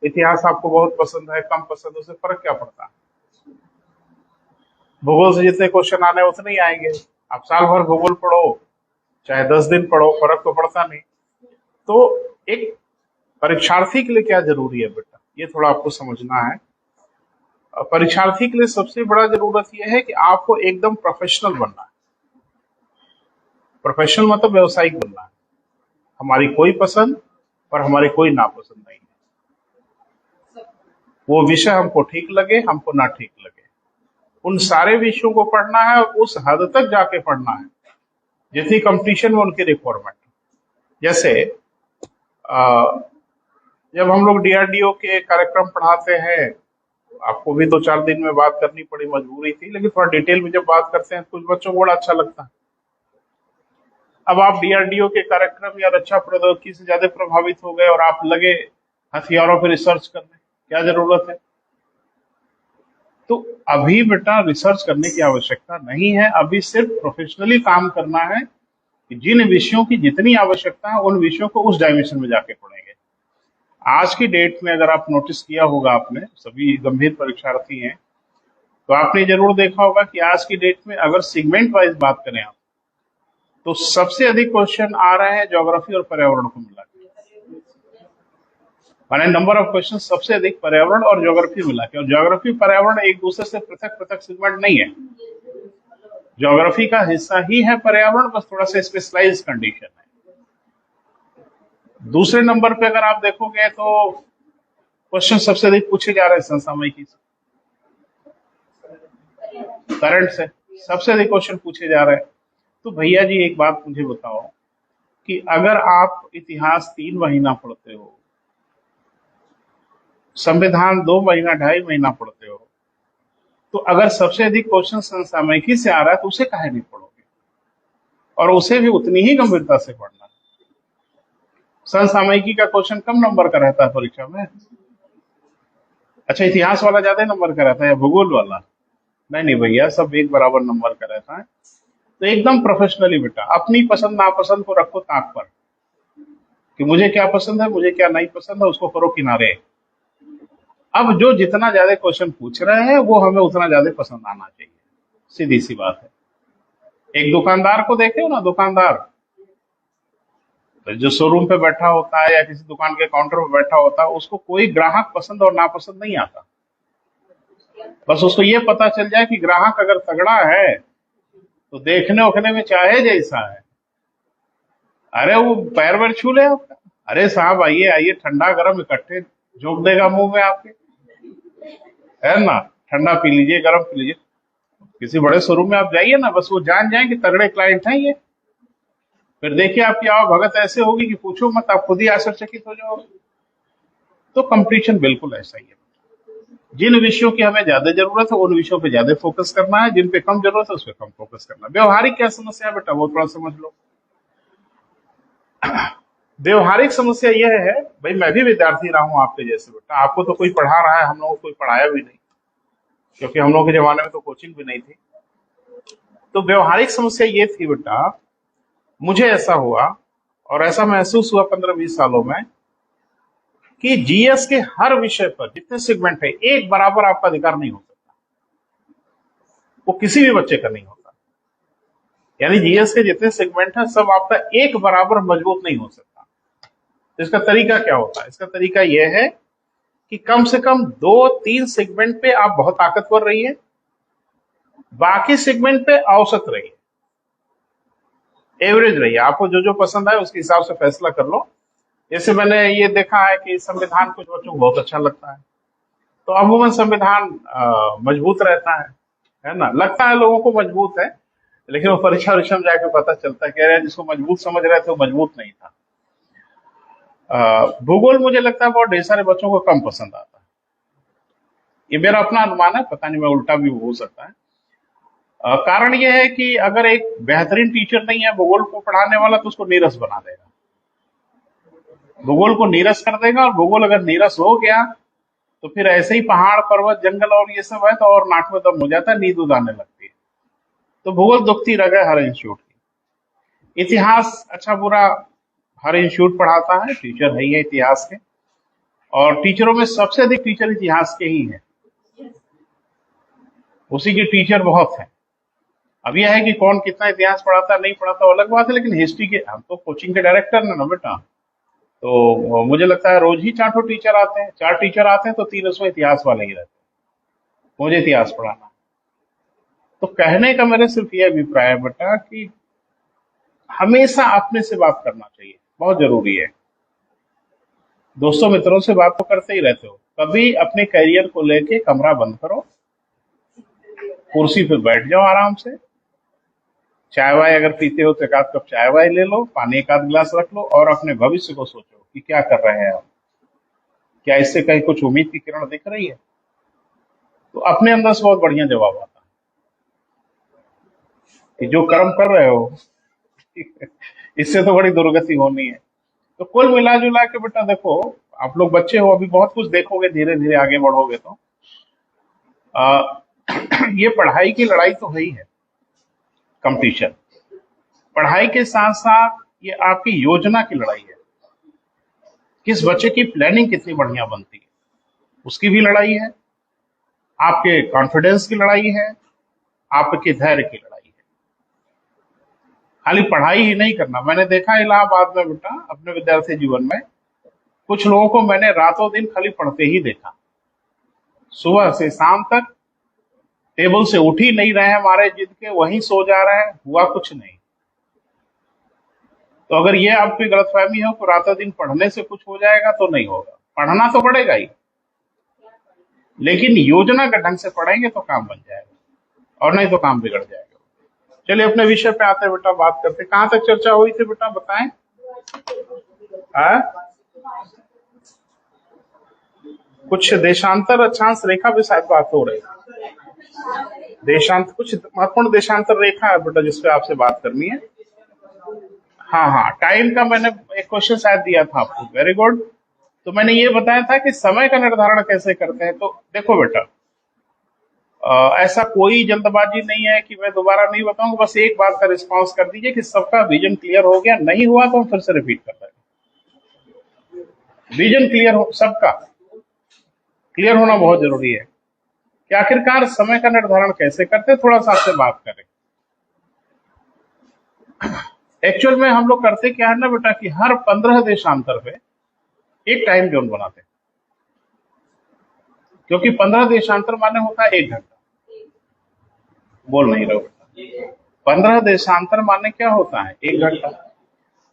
इतिहास आपको बहुत पसंद है, कम पसंद है, उससे फर्क क्या पड़ता है? भूगोल से जितने क्वेश्चन आने उतने ही आएंगे। आप साल भर भूगोल पढ़ो, चाहे 10 दिन पढ़ो, फर्क तो पड़ता नहीं। तो एक परीक्षार्थी के लिए क्या जरूरी है बेटा, ये थोड़ा आपको समझना है। परीक्षार्थी के लिए सबसे बड़ा जरूरत यह है कि आपको एकदम प्रोफेशनल बनना है। प्रोफेशनल मतलब व्यवसायिक बनना है। हमारी कोई पसंद और हमारी कोई नापसंद नहीं है। वो विषय हमको ठीक लगे, हमको ना ठीक लगे, उन सारे विषयों को पढ़ना है और उस हद तक जाके पढ़ना है जितनी कंपटीशन में उनकी रिक्वायरमेंट। जैसे जब हम लोग डीआरडीओ के कार्यक्रम पढ़ाते हैं, आपको भी 2-4 दिन में बात करनी पड़ी, मजबूरी थी, लेकिन थोड़ा डिटेल में जब बात करते हैं कुछ बच्चों को बड़ा अच्छा लगता है। अब आप डीआरडीओ के कार्यक्रम या रक्षा प्रौद्योगिकी से ज्यादा प्रभावित हो गए और आप लगे हथियारों पर रिसर्च करने, क्या जरूरत है? तो अभी बेटा रिसर्च करने की आवश्यकता नहीं है, अभी सिर्फ प्रोफेशनली काम करना है कि जिन विषयों की जितनी आवश्यकता है उन विषयों को उस डायमेंशन में जाके पढ़ेंगे। आज की डेट में अगर आप नोटिस किया होगा, आपने सभी गंभीर परीक्षार्थी हैं, तो आपने जरूर देखा होगा कि आज की डेट में अगर सेगमेंट वाइज बात करें आप, तो सबसे अधिक क्वेश्चन आ रहे हैं ज्योग्राफी और पर्यावरण को मिला के। माने नंबर ऑफ क्वेश्चन सबसे अधिक पर्यावरण और ज्योग्राफी मिला के, और ज्योग्राफी पर्यावरण एक दूसरे से पृथक पृथक सेगमेंट नहीं है। ज्योग्राफी का हिस्सा ही है पर्यावरण, बस थोड़ा सा स्पेशलाइज कंडीशन है। दूसरे नंबर पे अगर आप देखोगे तो क्वेश्चन सबसे अधिक पूछे जा रहे हैं समसामयिकी से, करंट से सबसे अधिक क्वेश्चन पूछे जा रहे हैं। तो भैया जी एक बात मुझे बताओ कि अगर आप इतिहास 3 महीना पढ़ते हो, संविधान 2 महीना 2.5 महीना पढ़ते हो, तो अगर सबसे अधिक क्वेश्चन समसामयिकी से आ रहा है तो उसे काहे नहीं पढ़ोगे, और उसे भी उतनी ही गंभीरता से पढ़ना। समसामयिकी का क्वेश्चन कम नंबर का रहता है परीक्षा में। अच्छा, इतिहास वाला ज्यादा नंबर का रहता है या भूगोल वाला? नहीं नहीं भैया, सब एक बराबर नंबर का रहता है। तो एकदम प्रोफेशनली बेटा अपनी पसंद नापसंद को रखो ताक पर, कि मुझे क्या पसंद है, मुझे क्या नहीं पसंद है, उसको करो किनारे। अब जो जितना ज्यादा क्वेश्चन पूछ रहे हैं वो हमें उतना ज्यादा पसंद आना चाहिए, सीधी सी बात है। एक दुकानदार को देखे हो ना, दुकानदार तो जो शोरूम पे बैठा होता है या किसी दुकान के काउंटर पे बैठा होता है, उसको कोई ग्राहक पसंद और नापसंद नहीं आता। बस उसको ये पता चल जाए कि ग्राहक अगर तगड़ा है तो देखने उखने में चाहे जैसा है, अरे वो पैर वैर छू ले आपका, अरे साहब आइए आइए, ठंडा गर्म इकट्ठे झोंक देगा मुंह में आपके, है ना, ठंडा पी लीजिए, गर्म पी लीजिए। किसी बड़े शोरूम में आप जाइए ना, बस वो जान जाए कि तगड़े क्लाइंट हैं ये, फिर देखिए आपकी आवभगत ऐसे होगी कि पूछो मत, आप खुद ही आश्चर्यचकित हो जाओगे। तो कंपटीशन बिल्कुल ऐसा ही है। जिन विषयों की हमें ज्यादा जरूरत है उन विषयों पे ज्यादा फोकस करना है, जिन पे कम जरूरत है उस पर कम फोकस करना है। व्यवहारिक क्या समस्या है बेटा, वो थोड़ा समझ लो। व्यवहारिक समस्या यह है, भाई मैं भी विद्यार्थी रहा हूं आपके जैसे बेटा, आपको तो कोई पढ़ा रहा है, हम लोगों को कोई पढ़ाया भी नहीं, क्योंकि हम लोग के जमाने में तो कोचिंग भी नहीं थी। तो व्यवहारिक समस्या ये थी बेटा, मुझे ऐसा हुआ और ऐसा महसूस हुआ 15-20 सालों में कि जीएस के हर विषय पर जितने सेगमेंट है एक बराबर आपका अधिकार नहीं हो सकता, वो किसी भी बच्चे का नहीं होता। यानी जीएस के जितने सेगमेंट हैं सब आपका एक बराबर मजबूत नहीं हो सकता। तो इसका तरीका क्या होता है? इसका तरीका यह है कि कम से कम 2-3 सेगमेंट पे आप बहुत ताकतवर रहिए, बाकी सेगमेंट पे औसत रहिए, एवरेज रहिए। आपको जो जो पसंद आए उसके हिसाब से फैसला कर लो। जैसे मैंने ये देखा है कि संविधान कुछ बच्चों को बहुत अच्छा लगता है, तो अमूमन संविधान मजबूत रहता है ना, लगता है लोगों को मजबूत है, लेकिन वो परीक्षा में जाके पता चलता है, कह रहे हैं जिसको मजबूत समझ रहे थे वो मजबूत नहीं था। भूगोल मुझे लगता है बहुत ढेर सारे बच्चों को कम पसंद आता है, ये मेरा अपना अनुमान है, पता नहीं मैं उल्टा भी हो सकता है। कारण यह है कि अगर एक बेहतरीन टीचर नहीं है भूगोल को पढ़ाने वाला तो उसको नीरस बना देगा, भूगोल को नीरस कर देगा, और भूगोल अगर नीरस हो गया तो फिर ऐसे ही पहाड़ पर्वत जंगल और ये सब है तो और नाक में दम हो जाता है, नींद उद आने लगती है। तो भूगोल दुखती रह गए हर इंस्टीट्यूट की। इतिहास अच्छा बुरा हर इंस्टीट्यूट पढ़ाता है, टीचर है ही है इतिहास के, और टीचरों में सबसे अधिक टीचर इतिहास के ही हैं, उसी के टीचर बहुत हैं। अब यह है कि कौन कितना इतिहास पढ़ाता नहीं पढ़ाता वो अलग बात है, लेकिन हिस्ट्री के हम तो कोचिंग के डायरेक्टर हैं ना बेटा, तो मुझे लगता है रोज ही 4 टीचर आते हैं, 4 टीचर आते हैं तो 3 उसमें इतिहास वाले ही रहते हैं, मुझे इतिहास पढ़ाना। तो कहने का मेरे सिर्फ ये अभिप्राय है बेटा कि हमेशा अपने से बात करना चाहिए, बहुत जरूरी है। दोस्तों मित्रों से बात तो करते ही रहते हो, कभी अपने करियर को लेके कमरा बंद करो, कुर्सी पे बैठ जाओ आराम से, चाय वाय अगर पीते हो तो एक आध कप चाय वाय ले लो, पानी एक आध गिलास रख लो और अपने भविष्य को सोचो कि क्या कर रहे हैं आप, क्या इससे कहीं कुछ उम्मीद की किरण दिख रही है? तो अपने अंदर से बहुत बढ़िया जवाब आता है कि जो कर्म कर रहे हो इससे तो बड़ी दुर्गति होनी है। तो कुल मिला जुला के बेटा देखो, आप लोग बच्चे हो, अभी बहुत कुछ देखोगे, धीरे धीरे आगे बढ़ोगे तो आ, ये पढ़ाई की लड़ाई तो है ही है, कंपटीशन। पढ़ाई के साथ साथ ये आपकी योजना की लड़ाई है, किस बच्चे की प्लानिंग कितनी बढ़िया बनती है उसकी भी लड़ाई है, आपके कॉन्फिडेंस की लड़ाई है, आपके धैर्य की लड़ाई है। खाली पढ़ाई ही नहीं करना। मैंने देखा इलाहाबाद में बेटा अपने विद्यार्थी जीवन में कुछ लोगों को मैंने रातों दिन खाली पढ़ते ही देखा, सुबह से शाम तक टेबल से उठ ही नहीं रहे हैं, हमारे जिद के वहीं सो जा रहे हैं, हुआ कुछ नहीं। तो अगर ये आपकी गलतफहमी हो कि रातों दिन पढ़ने से कुछ हो जाएगा, तो नहीं होगा। पढ़ना तो पड़ेगा ही, लेकिन योजना के ढंग से पढ़ेंगे तो काम बन जाएगा, और नहीं तो काम बिगड़ जाएगा। चलिए अपने विषय पे आते हैं बेटा, बात करते। कहाँ तक चर्चा हुई थी बेटा, बताएं। कुछ देशांतर अक्षांश रेखा भी शायद बात हो रही है, कुछ महत्वपूर्ण देशांतर रेखा है बेटा जिसपे आपसे बात करनी है। हाँ हाँ, टाइम का मैंने एक क्वेश्चन शायद दिया था आपको, वेरी गुड। तो मैंने ये बताया था कि समय का निर्धारण कैसे करते हैं। तो देखो बेटा, ऐसा कोई जल्दबाजी नहीं है कि मैं दोबारा नहीं बताऊंगा, बस एक बात का रिस्पॉन्स कर दीजिए कि सबका विजन क्लियर हो गया, नहीं हुआ तो हम फिर से रिपीट कर रहे हैं। विजन क्लियर हो, सबका क्लियर होना बहुत जरूरी है कि आखिरकार समय का निर्धारण कैसे करते हैं, थोड़ा सा आपसे बात करें। एक्चुअल में हम लोग करते क्या है ना बेटा कि हर 15 देशांतर पे एक टाइम जोन बनाते हैं, क्योंकि 15 देशांतर माने होता है 1 घंटा। बोल नहीं रहे, 15 देशांतर माने क्या होता है 1 घंटा।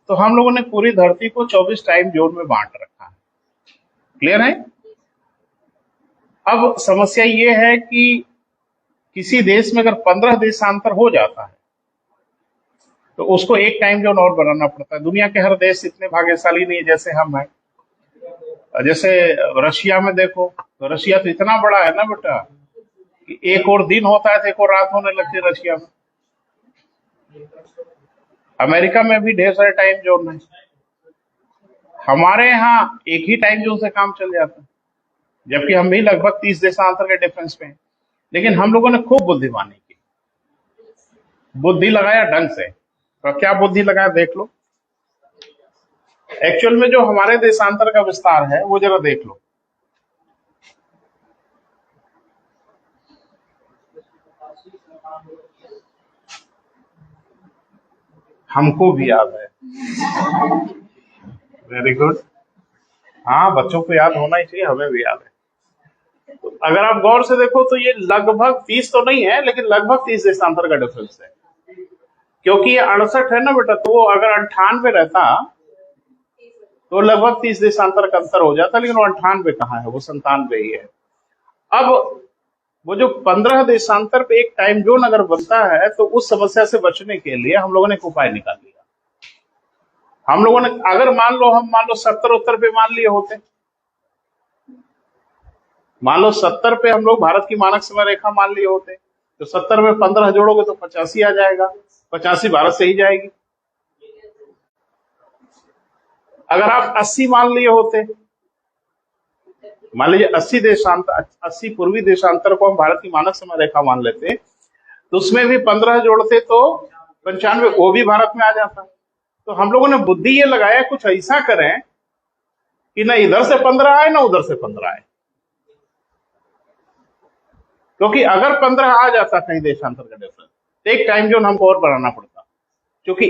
तो हम लोगों ने पूरी धरती को 24 टाइम जोन में बांट रखा है, क्लियर है। अब समस्या ये है कि किसी देश में अगर 15 देशांतर हो जाता है तो उसको एक टाइम जोन और बनाना पड़ता है। दुनिया के हर देश इतने भाग्यशाली नहीं है जैसे हम हैं। जैसे रशिया में देखो, तो रशिया तो इतना बड़ा है ना बेटा कि एक और दिन होता है तो एक और रात होने लगती है रशिया में। अमेरिका में भी ढेर सारे टाइम जोन है, हमारे यहाँ एक ही टाइम जोन से काम चल जाता है, जबकि हम भी लगभग 30 देशांतर के डिफरेंस पे हैं। लेकिन हम लोगों ने खूब बुद्धिमानी की, बुद्धि लगाया ढंग से। तो क्या बुद्धि लगाया देख लो। एक्चुअल में जो हमारे देशांतर का विस्तार है वो जरा देख लो। हमको भी याद है, वेरी गुड। हाँ, बच्चों को याद होना ही चाहिए, हमें भी याद है। तो अगर आप गौर से देखो तो ये लगभग 30 तो नहीं है, लेकिन लगभग 30 देशांतर का डिफरेंस है। क्योंकि ये 68 है ना बेटा, तो वो अगर 98 रहता तो लगभग 30 देशांतर का अंतर हो जाता, लेकिन वो 98 कहाँ है, वो 97 ही है। अब वो जो 15 देशांतर पे एक टाइम जोन अगर बनता है तो उस समस्या से बचने के लिए हम लोगों ने एक उपाय निकाल लिया। हम लोगों ने अगर मान लो 70 उत्तर पे मान लिए होते, मान लो 70 पे हम लोग भारत की मानक समय रेखा मान लिए होते, तो 70 में 15 जोड़ोगे तो 85 आ जाएगा, 85 भारत से ही जाएगी। अगर आप 80 मान लिए होते, मान लीजिए 80 देशांतर, 80 पूर्वी देशांतर को हम भारत की मानक समय रेखा मान लेते, तो उसमें भी 15 जोड़ते तो 95 वो भी भारत में आ जाता। तो हम लोगों ने बुद्धि ये लगाया कुछ ऐसा करें कि ना इधर से 15 आए ना उधर से 15 आए। क्योंकि अगर 15 आ जाता कहीं देशांतर का डिफरेंस तो एक टाइम जोन हमको और बनाना पड़ता, क्योंकि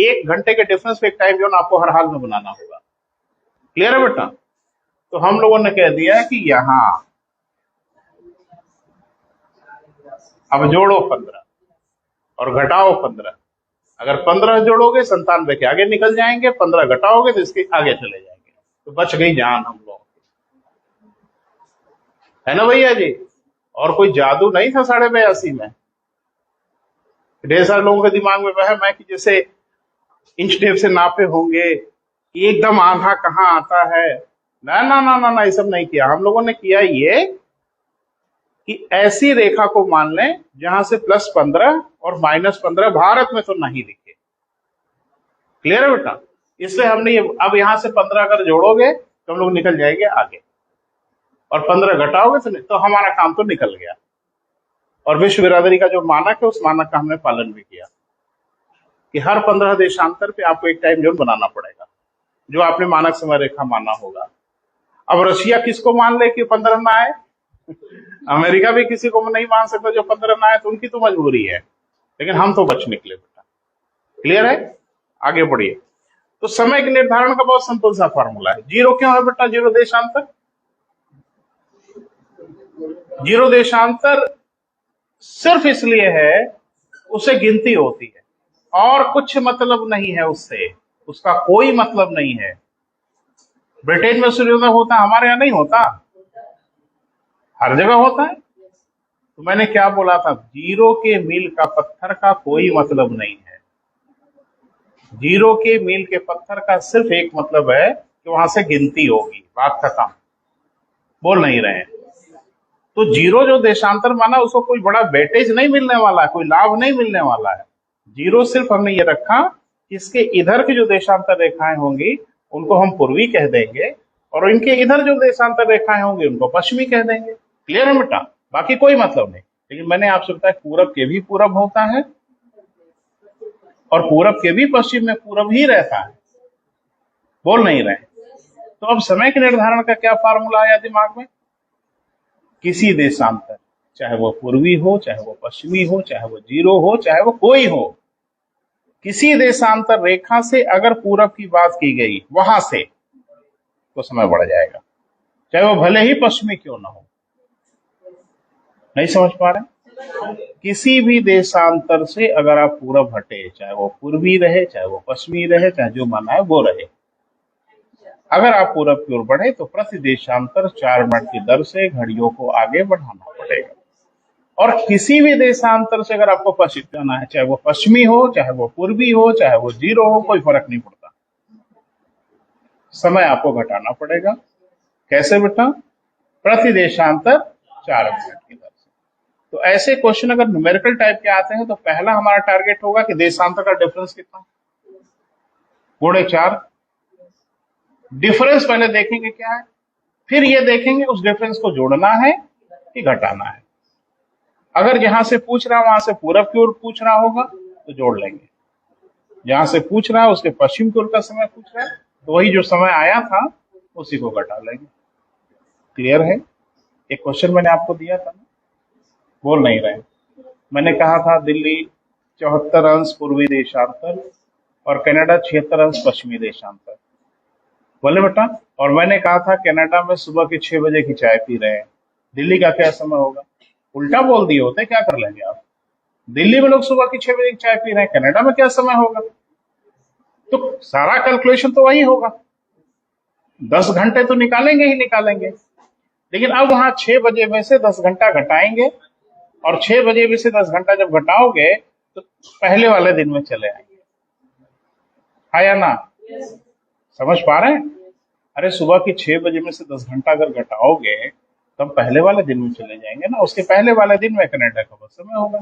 एक घंटे के डिफरेंस पे एक टाइम जोन आपको हर हाल में बनाना होगा। क्लियर है बेटा? तो हम लोगों ने कह दिया है कि यहां अब जोड़ो 15 और घटाओ 15। अगर 15 जोड़ोगे 97 के आगे निकल जाएंगे, 15 घटाओगे तो इसके आगे चले जाएंगे, तो बच गई जान हम लोग, है ना भैया जी? और कोई जादू नहीं था 82.5 में। ढेर सारे लोगों के दिमाग में वहम है कि जैसे इंच टेप से नापे होंगे, एकदम आधा कहाँ आता है। ना ना ना ना ना, ये सब नहीं किया हम लोगों ने। किया ये कि ऐसी रेखा को मान लें जहां से +15 और -15 भारत में तो नहीं दिखे। क्लियर है बेटा? इसलिए हमने अब यहां से 15 अगर जोड़ोगे तो हम लोग निकल जाएंगे आगे, और 15 घटाओगे तो हमारा काम तो निकल गया। और विश्व बिरादरी का जो मानक है उस मानक का हमने पालन भी किया कि हर 15 देशांतर पे आपको एक टाइम जोन बनाना पड़ेगा, जो आपने मानक समय रेखा माना होगा। अब रशिया किसको मान ले कि 15 ना आए? अमेरिका भी किसी को नहीं मान सकता जो 15 ना आए, तो उनकी तो मजबूरी है, लेकिन हम तो बच निकले बेटा। क्लियर है? आगे बढ़िए। तो समय के निर्धारण का बहुत सिंपल सा फॉर्मूला है। जीरो क्यों है बेटा? जीरो देशांतर, जीरो देशांतर सिर्फ इसलिए है उससे गिनती होती है, और कुछ मतलब नहीं है उससे, उसका कोई मतलब नहीं है। ब्रिटेन में सूर्योदय होता, हमारे यहां नहीं होता, हर जगह होता है। तो मैंने क्या बोला था? जीरो के मील का पत्थर का कोई मतलब नहीं है। जीरो के मील के पत्थर का सिर्फ एक मतलब है कि वहां से गिनती होगी, बात खत्म। बोल नहीं रहे हैं? तो जीरो जो देशांतर माना उसको कोई बड़ा वेटेज नहीं मिलने वाला है, कोई लाभ नहीं मिलने वाला है। जीरो सिर्फ हमने ये रखा कि इसके इधर की जो देशांतर रेखाएं होंगी उनको हम पूर्वी कह देंगे, और इनके इधर जो देशांतर रेखाएं होंगी उनको पश्चिमी कह देंगे। क्लियर है बेटा? बाकी कोई मतलब नहीं। लेकिन मैंने आपसे बताया पूरब के भी पूरब होता है और पूरब के भी पश्चिम में पूरब ही रहता है। बोल नहीं रहे? तो अब समय के निर्धारण का क्या फार्मूला आया दिमाग में? किसी देशांतर, चाहे वो पूर्वी हो, चाहे वो पश्चिमी हो, चाहे वो जीरो हो, चाहे वो कोई हो, किसी देशांतर रेखा से अगर पूरब की बात की गई वहां से, तो समय बढ़ जाएगा, चाहे वो भले ही पश्चिमी क्यों ना हो। नहीं समझ पा रहे? किसी भी देशांतर से अगर आप पूरब हटे, चाहे वो पूर्वी रहे, चाहे वो पश्चिमी रहे, चाहे जो माना है वो रहे, अगर आप पूरब की ओर बढ़े तो प्रति देशांतर 4 मिनट की दर से घड़ियों को आगे बढ़ाना पड़ेगा। और किसी भी देशांतर से अगर आपको पश्चिम जाना है, चाहे वो पश्चिमी हो, चाहे वो पूर्वी हो, चाहे वो जीरो हो, कोई फर्क नहीं पड़ता, समय आपको घटाना पड़ेगा। कैसे बेटा? प्रति देशांतर 4 मिनट की दर से। तो ऐसे क्वेश्चन अगर न्यूमेरिकल टाइप के आते हैं तो पहला हमारा टारगेट होगा कि देशांतर का डिफरेंस कितना, गुणे 4। डिफरेंस पहले देखेंगे क्या है, फिर ये देखेंगे उस डिफरेंस को जोड़ना है कि घटाना है। अगर जहां से पूछ रहा है वहां से पूरब की ओर पूछ रहा होगा तो जोड़ लेंगे, जहां से पूछ रहा है उसके पश्चिम की ओर का समय पूछ रहा है तो वही जो समय आया था उसी को घटा लेंगे। क्लियर है? एक क्वेश्चन मैंने आपको दिया था ना, बोल नहीं रहे? मैंने कहा था दिल्ली 74 अंश पूर्वी देशांतर और कनाडा 76 अंश पश्चिमी देशांतर, बोले बेटा? और मैंने कहा था कनाडा में सुबह के 6 बजे की चाय पी रहे हैं, दिल्ली का क्या समय होगा? उल्टा बोल दिए होते, क्या कर लेंगे आप? दिल्ली में लोग सुबह की 6 बजे की चाय पी रहे हैं, कनाडा में क्या समय होगा? तो सारा कैलकुलेशन तो वही होगा, 10 घंटे तो निकालेंगे ही निकालेंगे। लेकिन अब वहां 6 बजे में से 10 घंटा घटाएंगे, और 6 बजे में से 10 घंटा जब घटाओगे तो पहले वाले दिन में चले आएंगे, है या ना? समझ पा रहे हैं? अरे सुबह की 6 बजे में से 10 घंटा अगर घटाओगे तो हम पहले वाले दिन में चले जाएंगे ना, उसके पहले वाले दिन में कनाडा का बस समय होगा।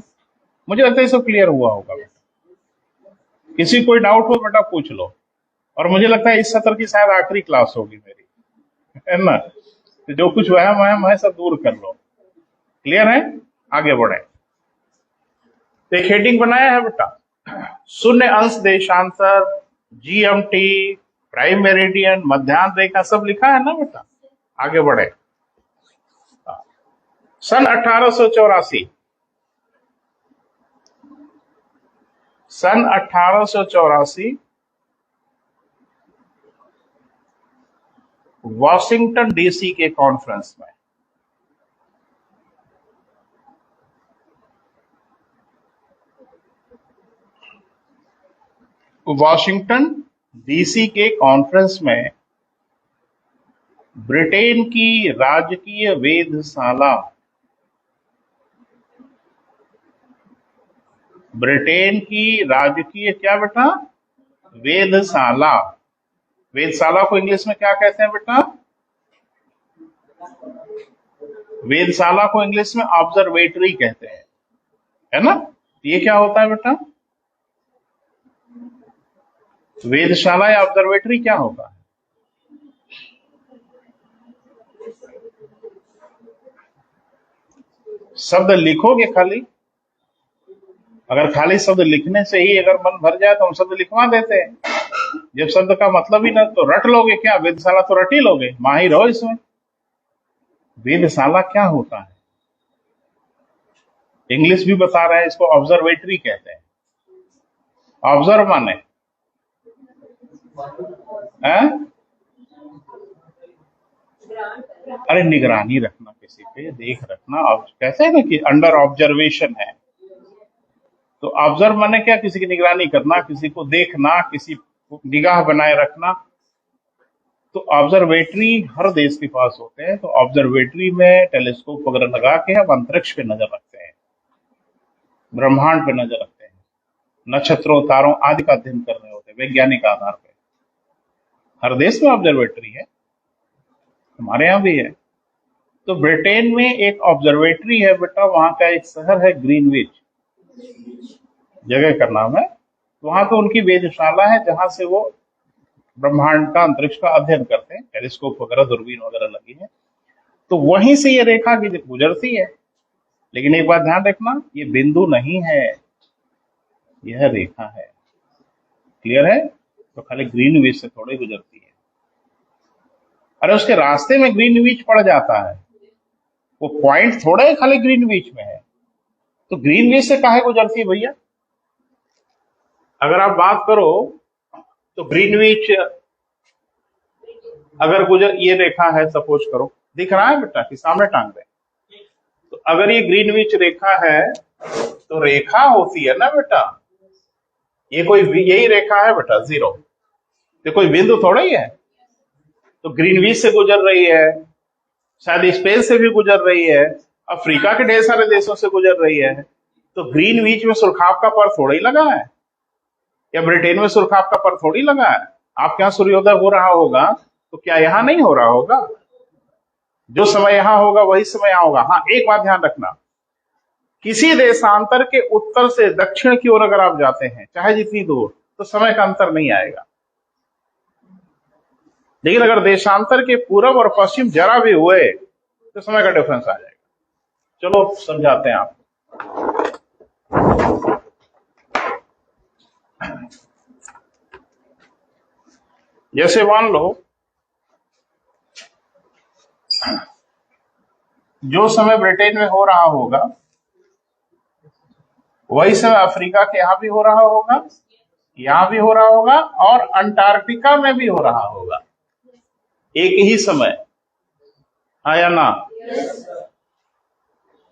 मुझे लगता है सब क्लियर हुआ होगा बेटा। किसी कोई डाउट हो बेटा पूछ लो, और मुझे लगता है इस सत्र की शायद आखिरी क्लास होगी मेरी, है ना? तो जो कुछ वहम है सब दूर कर लो। क्लियर है? आगे बढ़े। तो एक हेडिंग बनाया है बेटा, शून्य अंश देशांतर, GMT, प्राइम मेरिडियन, मध्याह्न रेखा सब लिखा है ना बेटा। आगे बढ़े। सन 1884, सन 1884 वॉशिंगटन डीसी के कॉन्फ्रेंस में वॉशिंगटन डीसी के कॉन्फ्रेंस में ब्रिटेन की राजकीय वेधशाला, ब्रिटेन की राजकीय क्या बेटा, वेधशाला। वेधशाला को इंग्लिश में क्या कहते हैं बेटा? वेधशाला को इंग्लिश में ऑब्जर्वेटरी कहते हैं, है ना। ये क्या होता है बेटा? वेधशाला या ऑब्जर्वेटरी क्या होता है? शब्द लिखोगे खाली, अगर खाली शब्द लिखने से ही अगर मन भर जाए तो हम शब्द लिखवा देते हैं। जब शब्द का मतलब ही ना, तो रट लोगे क्या? वेधशाला तो रट ही लोगे, माहिर हो इसमें। वेधशाला क्या होता है? इंग्लिश भी बता रहे हैं, इसको ऑब्जर्वेटरी कहते हैं। ऑब्जर्व माने अरे निगरानी रखना, किसी पे देख रखना। कहते हैं ना कि अंडर ऑब्जर्वेशन है, तो ऑब्जर्व माने क्या? किसी की निगरानी करना, किसी को देखना, किसी को निगाह बनाए रखना। तो ऑब्जर्वेटरी हर देश के पास होते हैं। तो ऑब्जर्वेटरी में टेलीस्कोप वगैरह लगा के हम अंतरिक्ष पे नजर रखते हैं, ब्रह्मांड पे नजर रखते हैं, नक्षत्रों तारों आदि का अध्ययन कर रहे होते हैं वैज्ञानिक आधार पे। हर देश में ऑब्जर्वेटरी है, हमारे यहाँ भी है। तो ब्रिटेन में एक ऑब्जर्वेटरी है बेटा, वहां का एक शहर है ग्रीनविच, जगह का नाम है। वहां पे उनकी वेधशाला है, जहां से वो ब्रह्मांड का, अंतरिक्ष का अध्ययन करते हैं। टेलीस्कोप वगैरह, दूरबीन वगैरह लगी है। तो वहीं से ये रेखा गुजरती है। लेकिन एक बात ध्यान रखना, ये बिंदु नहीं है, यह रेखा है। क्लियर है? तो खाली ग्रीनविच से थोड़ी गुजरती है। अरे उसके रास्ते में ग्रीनविच पड़ जाता है, वो पॉइंट थोड़े खाली ग्रीनविच में है। तो ग्रीनविच से काहे गुजरती है भैया? अगर आप बात करो तो ग्रीनविच अगर गुजर, ये रेखा है सपोज करो, दिख रहा है बेटा कि सामने टांग दे। तो अगर ये ग्रीनविच रेखा है तो रेखा होती है ना बेटा, ये कोई यही रेखा है बेटा, जीरो। ये कोई बिंदु थोड़ा ही है। तो ग्रीनविच से गुजर रही है, शायद स्पेन से भी गुजर रही है, अफ्रीका के ढेर सारे देशों से गुजर रही है। तो ग्रीनविच में सुर्खाब का पर थोड़ा ही लगा है, या ब्रिटेन में सुर्खाब का पर थोड़ी लगा है। आपके यहाँ सूर्योदय हो रहा होगा तो क्या यहाँ नहीं हो रहा होगा? जो समय यहाँ होगा वही समय यहाँ होगा। हाँ, एक बात ध्यान रखना, किसी देशांतर के उत्तर से दक्षिण की ओर अगर आप जाते हैं, चाहे जितनी दूर, तो समय का अंतर नहीं आएगा। लेकिन अगर देशांतर के पूरब और पश्चिम जरा भी हुए तो समय का डिफरेंस आ जाएगा। चलो समझाते हैं आपको। जैसे मान लो जो समय ब्रिटेन में हो रहा होगा वही समय अफ्रीका के यहां भी हो रहा होगा, यहां भी हो रहा होगा, और अंटार्कटिका में भी हो रहा होगा, एक ही समय। हाँ या ना?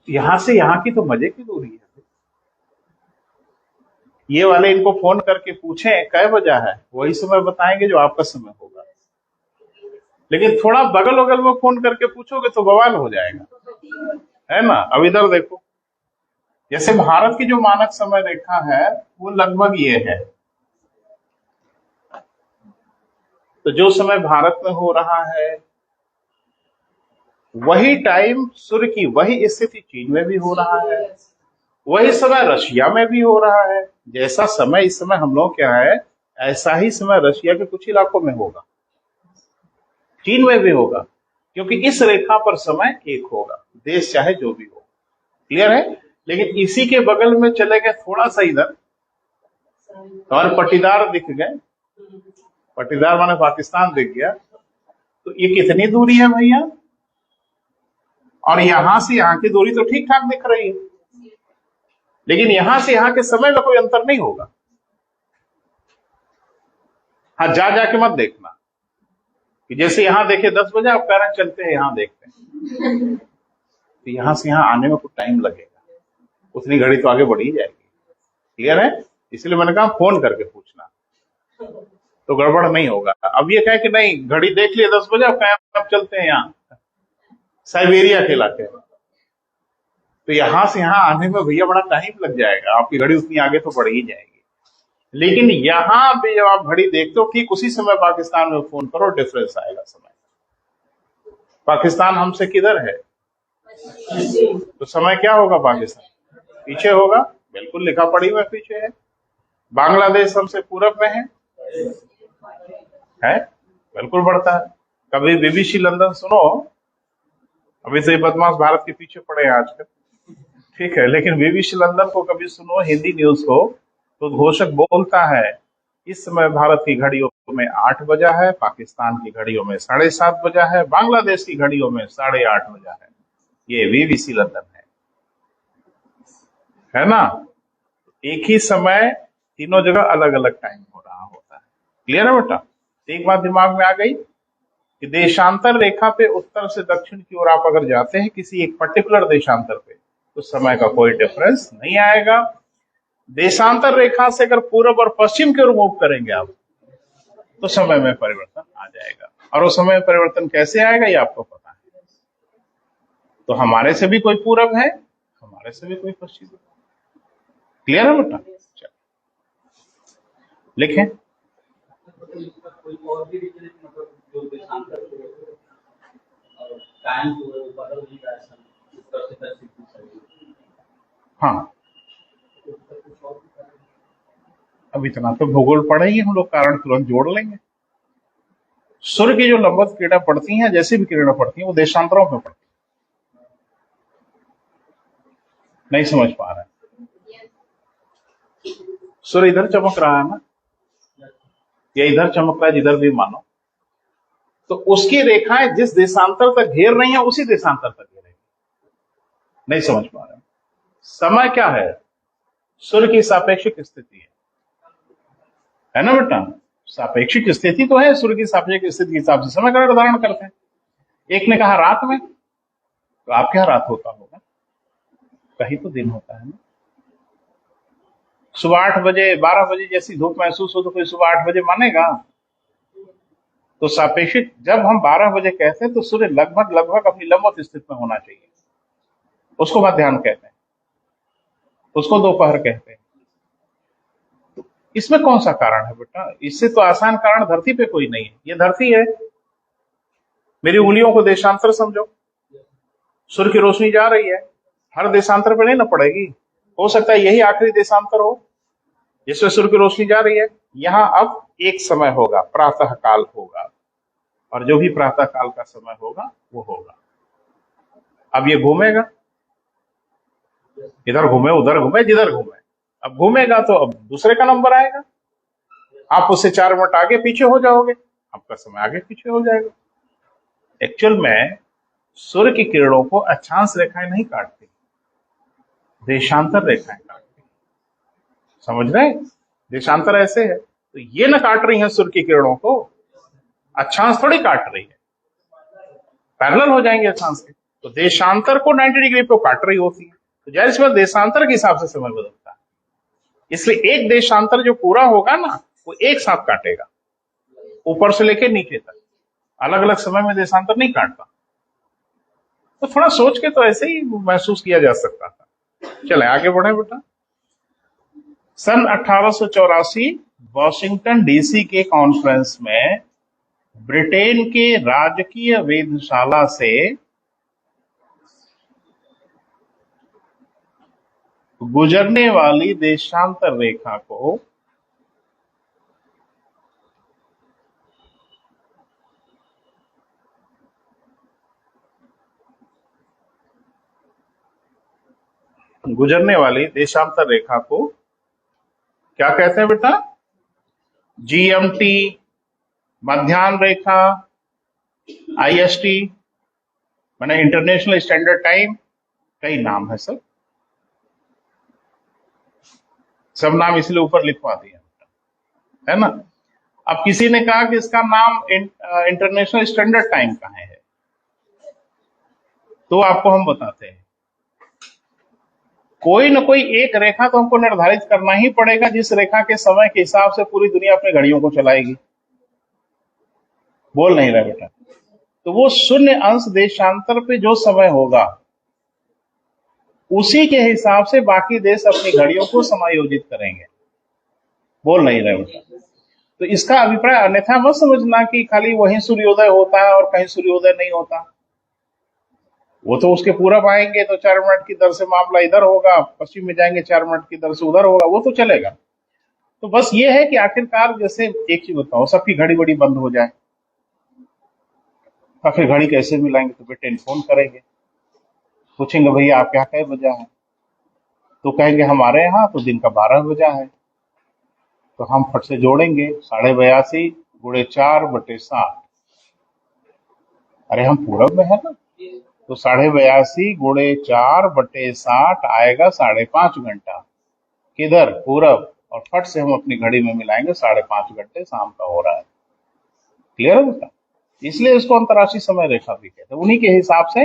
यहां से यहां की तो मजे की दूरी है। ये वाले इनको फोन करके पूछें कै बजा है, वही समय बताएंगे जो आपका समय होगा। लेकिन थोड़ा बगल वगल में फोन करके पूछोगे तो बवाल हो जाएगा, है ना। अब इधर देखो, जैसे भारत की जो मानक समय रेखा है वो लगभग ये है। तो जो समय भारत में हो रहा है वही टाइम सूर्य की वही स्थिति चीन में भी हो रहा है, वही समय रशिया में भी हो रहा है। जैसा समय इस समय हम लोग क्या है, ऐसा ही समय रशिया के कुछ इलाकों में होगा, चीन में भी होगा, क्योंकि इस रेखा पर समय एक होगा, देश चाहे जो भी हो। क्लियर है? लेकिन इसी के बगल में चले गए थोड़ा सा इधर, और पट्टीदार दिख गए, पट्टीदार माने पाकिस्तान दिख गया। तो ये कितनी दूरी है भैया, और यहां से यहां की दूरी तो ठीक ठाक दिख रही है, लेकिन यहां से यहां के समय में कोई अंतर नहीं होगा। हाँ, जा जाके मत देखना कि जैसे यहां देखे 10 बजे, आप कह रहे हैं चलते हैं यहां देखते हैं, तो यहां से यहां आने में कुछ टाइम लगेगा, उतनी घड़ी तो आगे बढ़ ही जाएगी। ठीक है ना, इसलिए मैंने कहा फोन करके पूछना तो गड़बड़ नहीं होगा। अब ये कहे कि नहीं घड़ी देख लिए 10 बजे, अब चलते हैं यहाँ साइबेरिया के इलाके में, तो यहां से यहां आने में भैया बड़ा टाइम लग जाएगा, आपकी घड़ी उतनी आगे तो बढ़ ही जाएगी। लेकिन यहां भी जब आप घड़ी देखते हो, ठीक उसी समय पाकिस्तान में फोन करो, डिफरेंस आएगा समय। पाकिस्तान हमसे किधर है, तो समय क्या होगा, पाकिस्तान पीछे होगा, बिल्कुल लिखा पढ़ी में पीछे है। बांग्लादेश हमसे पूरब में है, बिल्कुल बढ़ता है। कभी बीबीसी लंदन सुनो, अभी से बदमाश भारत के पीछे पड़े हैं आजकल, ठीक है, लेकिन बीबीसी लंदन को कभी सुनो, हिंदी न्यूज को, तो घोषक बोलता है इस समय भारत की घड़ियों में 8 बजा है, पाकिस्तान की घड़ियों में 7:30 बजा है, बांग्लादेश की घड़ियों में 8:30 बजा है। ये बीबीसी लंदन है ना। एक ही समय तीनों जगह अलग अलग टाइम हो रहा होता है। क्लियर है बेटा। एक बात दिमाग में आ गई कि देशांतर रेखा पे उत्तर से दक्षिण की ओर आप अगर जाते हैं किसी एक पर्टिकुलर देशांतर पे, तो समय का कोई डिफरेंस नहीं आएगा। देशांतर रेखा से अगर पूर्व और पश्चिम की ओर मूव करेंगे आप, तो समय में परिवर्तन आ जाएगा। और वो समय में परिवर्तन कैसे आएगा ये आपको पता है। तो हमारे से भी कोई पूरब है, हमारे से भी कोई पश्चिम है। क्लियर है बेटा। लिखें, हाँ, अब इतना तो भूगोल पढ़े ही हम लोग, कारण तुरंत जोड़ लेंगे। सूर्य की जो लंबवत किरणें पड़ती हैं, जैसी भी किरणें पड़ती हैं, वो देशांतरों में पड़ती हैं। नहीं समझ पा रहे हैं, सूर्य इधर चमक रहा है ना, या इधर चमक रहा है, जिधर भी मानो, तो उसकी रेखाएं जिस देशांतर तक घेर रही हैं उसी देशांतर तक घेरेंगी। नहीं समझ पा रहे हैं। समय क्या है, सूर्य की सापेक्षिक स्थिति है ना बेटा। सापेक्षिक स्थिति तो है, सूर्य की सापेक्षिक स्थिति के हिसाब से समय का निर्धारण करते हैं। एक ने कहा रात में, तो आपके यहां रात होता होगा, कहीं तो दिन होता है ना। सुबह 8 बजे 12 बजे जैसी धूप महसूस हो तो कोई सुबह 8 बजे मानेगा। तो सापेक्षिक जब हम 12 बजे कहते हैं तो सूर्य लगभग लगभग अपनी लंबवत स्थिति में होना चाहिए, उसको मध्याह्न कहते हैं, उसको दोपहर कहते हैं। इसमें कौन सा कारण है बेटा, इससे तो आसान कारण धरती पे कोई नहीं है। ये धरती है, मेरी उंगलियों को देशांतर समझो, सूर्य की रोशनी जा रही है, हर देशांतर पे नहीं ना पड़ेगी, हो सकता है यही आखिरी देशांतर हो जिसमें सूर्य की रोशनी जा रही है। यहां अब एक समय होगा, प्रातः काल होगा, और जो भी प्रातः काल का समय होगा वो होगा। अब ये घूमेगा, इधर घूमे उधर घूमे जिधर घूमे, अब घूमेगा तो अब दूसरे का नंबर आएगा, आप उससे 4 मिनट आगे पीछे हो जाओगे, आपका समय आगे पीछे हो जाएगा। एक्चुअल में सूर्य की किरणों को अक्षांश रेखाएं नहीं काटती, देशांतर रेखाएं काटती। समझ रहे, देशांतर ऐसे है, तो ये ना काट रही है सूर्य की किरणों को, अक्षांश थोड़ी काट रही है, पैरेलल हो जाएंगे अक्षांश के, तो देशांतर को 90 डिग्री पे काट रही होती है, तो जाहिर सी बात देशांतर के हिसाब से समय बदलता है। इसलिए एक देशांतर जो पूरा होगा ना, वो एक साथ काटेगा, ऊपर से लेके नीचे तक, अलग अलग समय में देशांतर नहीं काटता। तो थोड़ा सोच के तो ऐसे ही महसूस किया जा सकता था। चले आगे बढ़े बेटा। सन 1884 वॉशिंगटन डीसी के कॉन्फ्रेंस में ब्रिटेन के राजकीय वेधशाला से गुजरने वाली देशांतर रेखा को क्या कहते हैं बेटा, जीएमटी, मध्याह्न रेखा, IST माने इंटरनेशनल स्टैंडर्ड टाइम, कई नाम है सब। सब नाम इसलिए ऊपर लिखवा दिया, है ना। अब किसी ने कहा कि इसका नाम इंटरनेशनल स्टैंडर्ड टाइम कहाँ है, तो आपको हम बताते हैं। कोई न कोई एक रेखा तो हमको निर्धारित करना ही पड़ेगा, जिस रेखा के समय के हिसाब से पूरी दुनिया अपनी घड़ियों को चलाएगी। बोल नहीं रहा बेटा। तो वो शून्य अंश देशांतर पे जो समय होगा, उसी के हिसाब से बाकी देश अपनी घड़ियों को समायोजित करेंगे। बोल नहीं रहे बेटा। तो इसका अभिप्राय अन्यथा मत समझना कि खाली वहीं सूर्योदय होता है और कहीं सूर्योदय नहीं होता। वो तो उसके पूरब आएंगे तो 4 मिनट की दर से मामला इधर होगा, पश्चिम में जाएंगे 4 मिनट की दर से उधर होगा, वो तो चलेगा। तो बस ये है कि आखिरकार, जैसे एक चीज बताओ, सबकी घड़ी बड़ी बंद हो जाए तो फिर घड़ी कैसे मिलाएंगे? तो बेटे फोन करेंगे, पूछेंगे भैया आपके यहाँ कै बजा है, तो कहेंगे हमारे यहाँ तो दिन का 12 बजा है। तो हम फट से जोड़ेंगे 82.5 गुणे 4/7। अरे हम पूरब में है ना, तो 82.5 गुणे 4/7 आएगा 5.5 घंटा। किधर? पूरब। और फट से हम अपनी घड़ी में मिलाएंगे 5.5 घंटे शाम का हो रहा है। क्लियर है बेटा? इसलिए इसको अंतर्राष्ट्रीय समय रेखा भी कहते हैं। उन्हीं के हिसाब से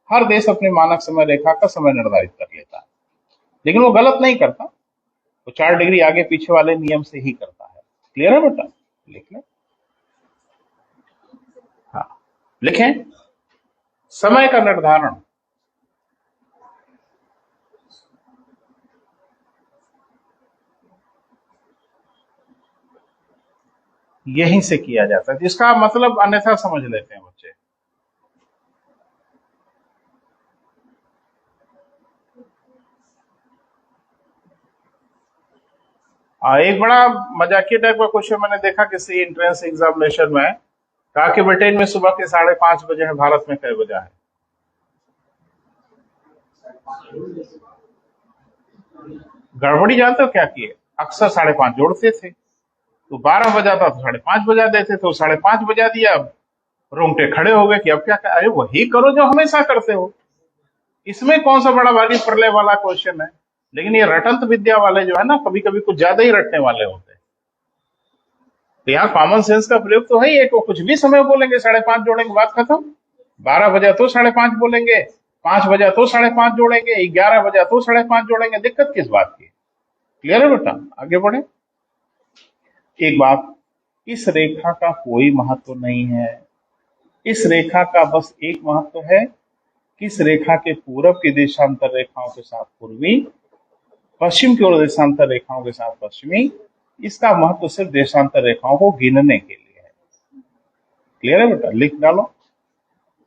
हर देश अपने मानक समय रेखा का समय निर्धारित कर लेता है, लेकिन वो गलत नहीं करता, वो 4 डिग्री आगे पीछे वाले नियम से ही करता है। क्लियर है बेटा? लिख लें। हाँ, लिखें। समय का निर्धारण यहीं से किया जाता है, जिसका मतलब अन्यथा समझ लेते हैं बच्चे। एक बड़ा मजाकिया टाइप का क्वेश्चन मैंने देखा किसी एंट्रेंस एग्जामिनेशन में, कहा कि ब्रिटेन में सुबह के 5:30 बजे है, भारत में कै बजा है? गड़बड़ी जानते हो क्या किए? अक्सर 5:30 जोड़ते थे, तो 12 बजा था तो 5:30 बजा देते, तो 5:30 बजा दिया। रोंगटे खड़े हो गए कि अब क्या? अरे वही करो जो हमेशा करते हो, इसमें कौन सा बड़ा भारी प्रलय वाला क्वेश्चन है। लेकिन ये रटंत विद्या वाले जो है ना, कभी कभी कुछ ज्यादा ही रटने वाले होते हैं। तो यहाँ कॉमन सेंस का प्रयोग तो है ही, एक वो कुछ भी समय बोलेंगे 5:30 जोड़ेंगे, बात खत्म। 12 बजा तो 5:30 बोलेंगे, 5 बजा तो 5:30 जोड़ेंगे, 11 बजा तो 5:30 जोड़ेंगे, दिक्कत किस बात की? क्लियर है बेटा? आगे बढ़े। एक बात, इस रेखा का कोई महत्व नहीं है। इस रेखा का बस एक महत्व है कि इस रेखा के पूरब की देशांतर रेखाओं के साथ पूर्वी, पश्चिम की ओर देशांतर रेखाओं के साथ पश्चिमी। इसका महत्व सिर्फ देशांतर रेखाओं को गिनने के लिए है। क्लियर है बेटा? लिख डालो।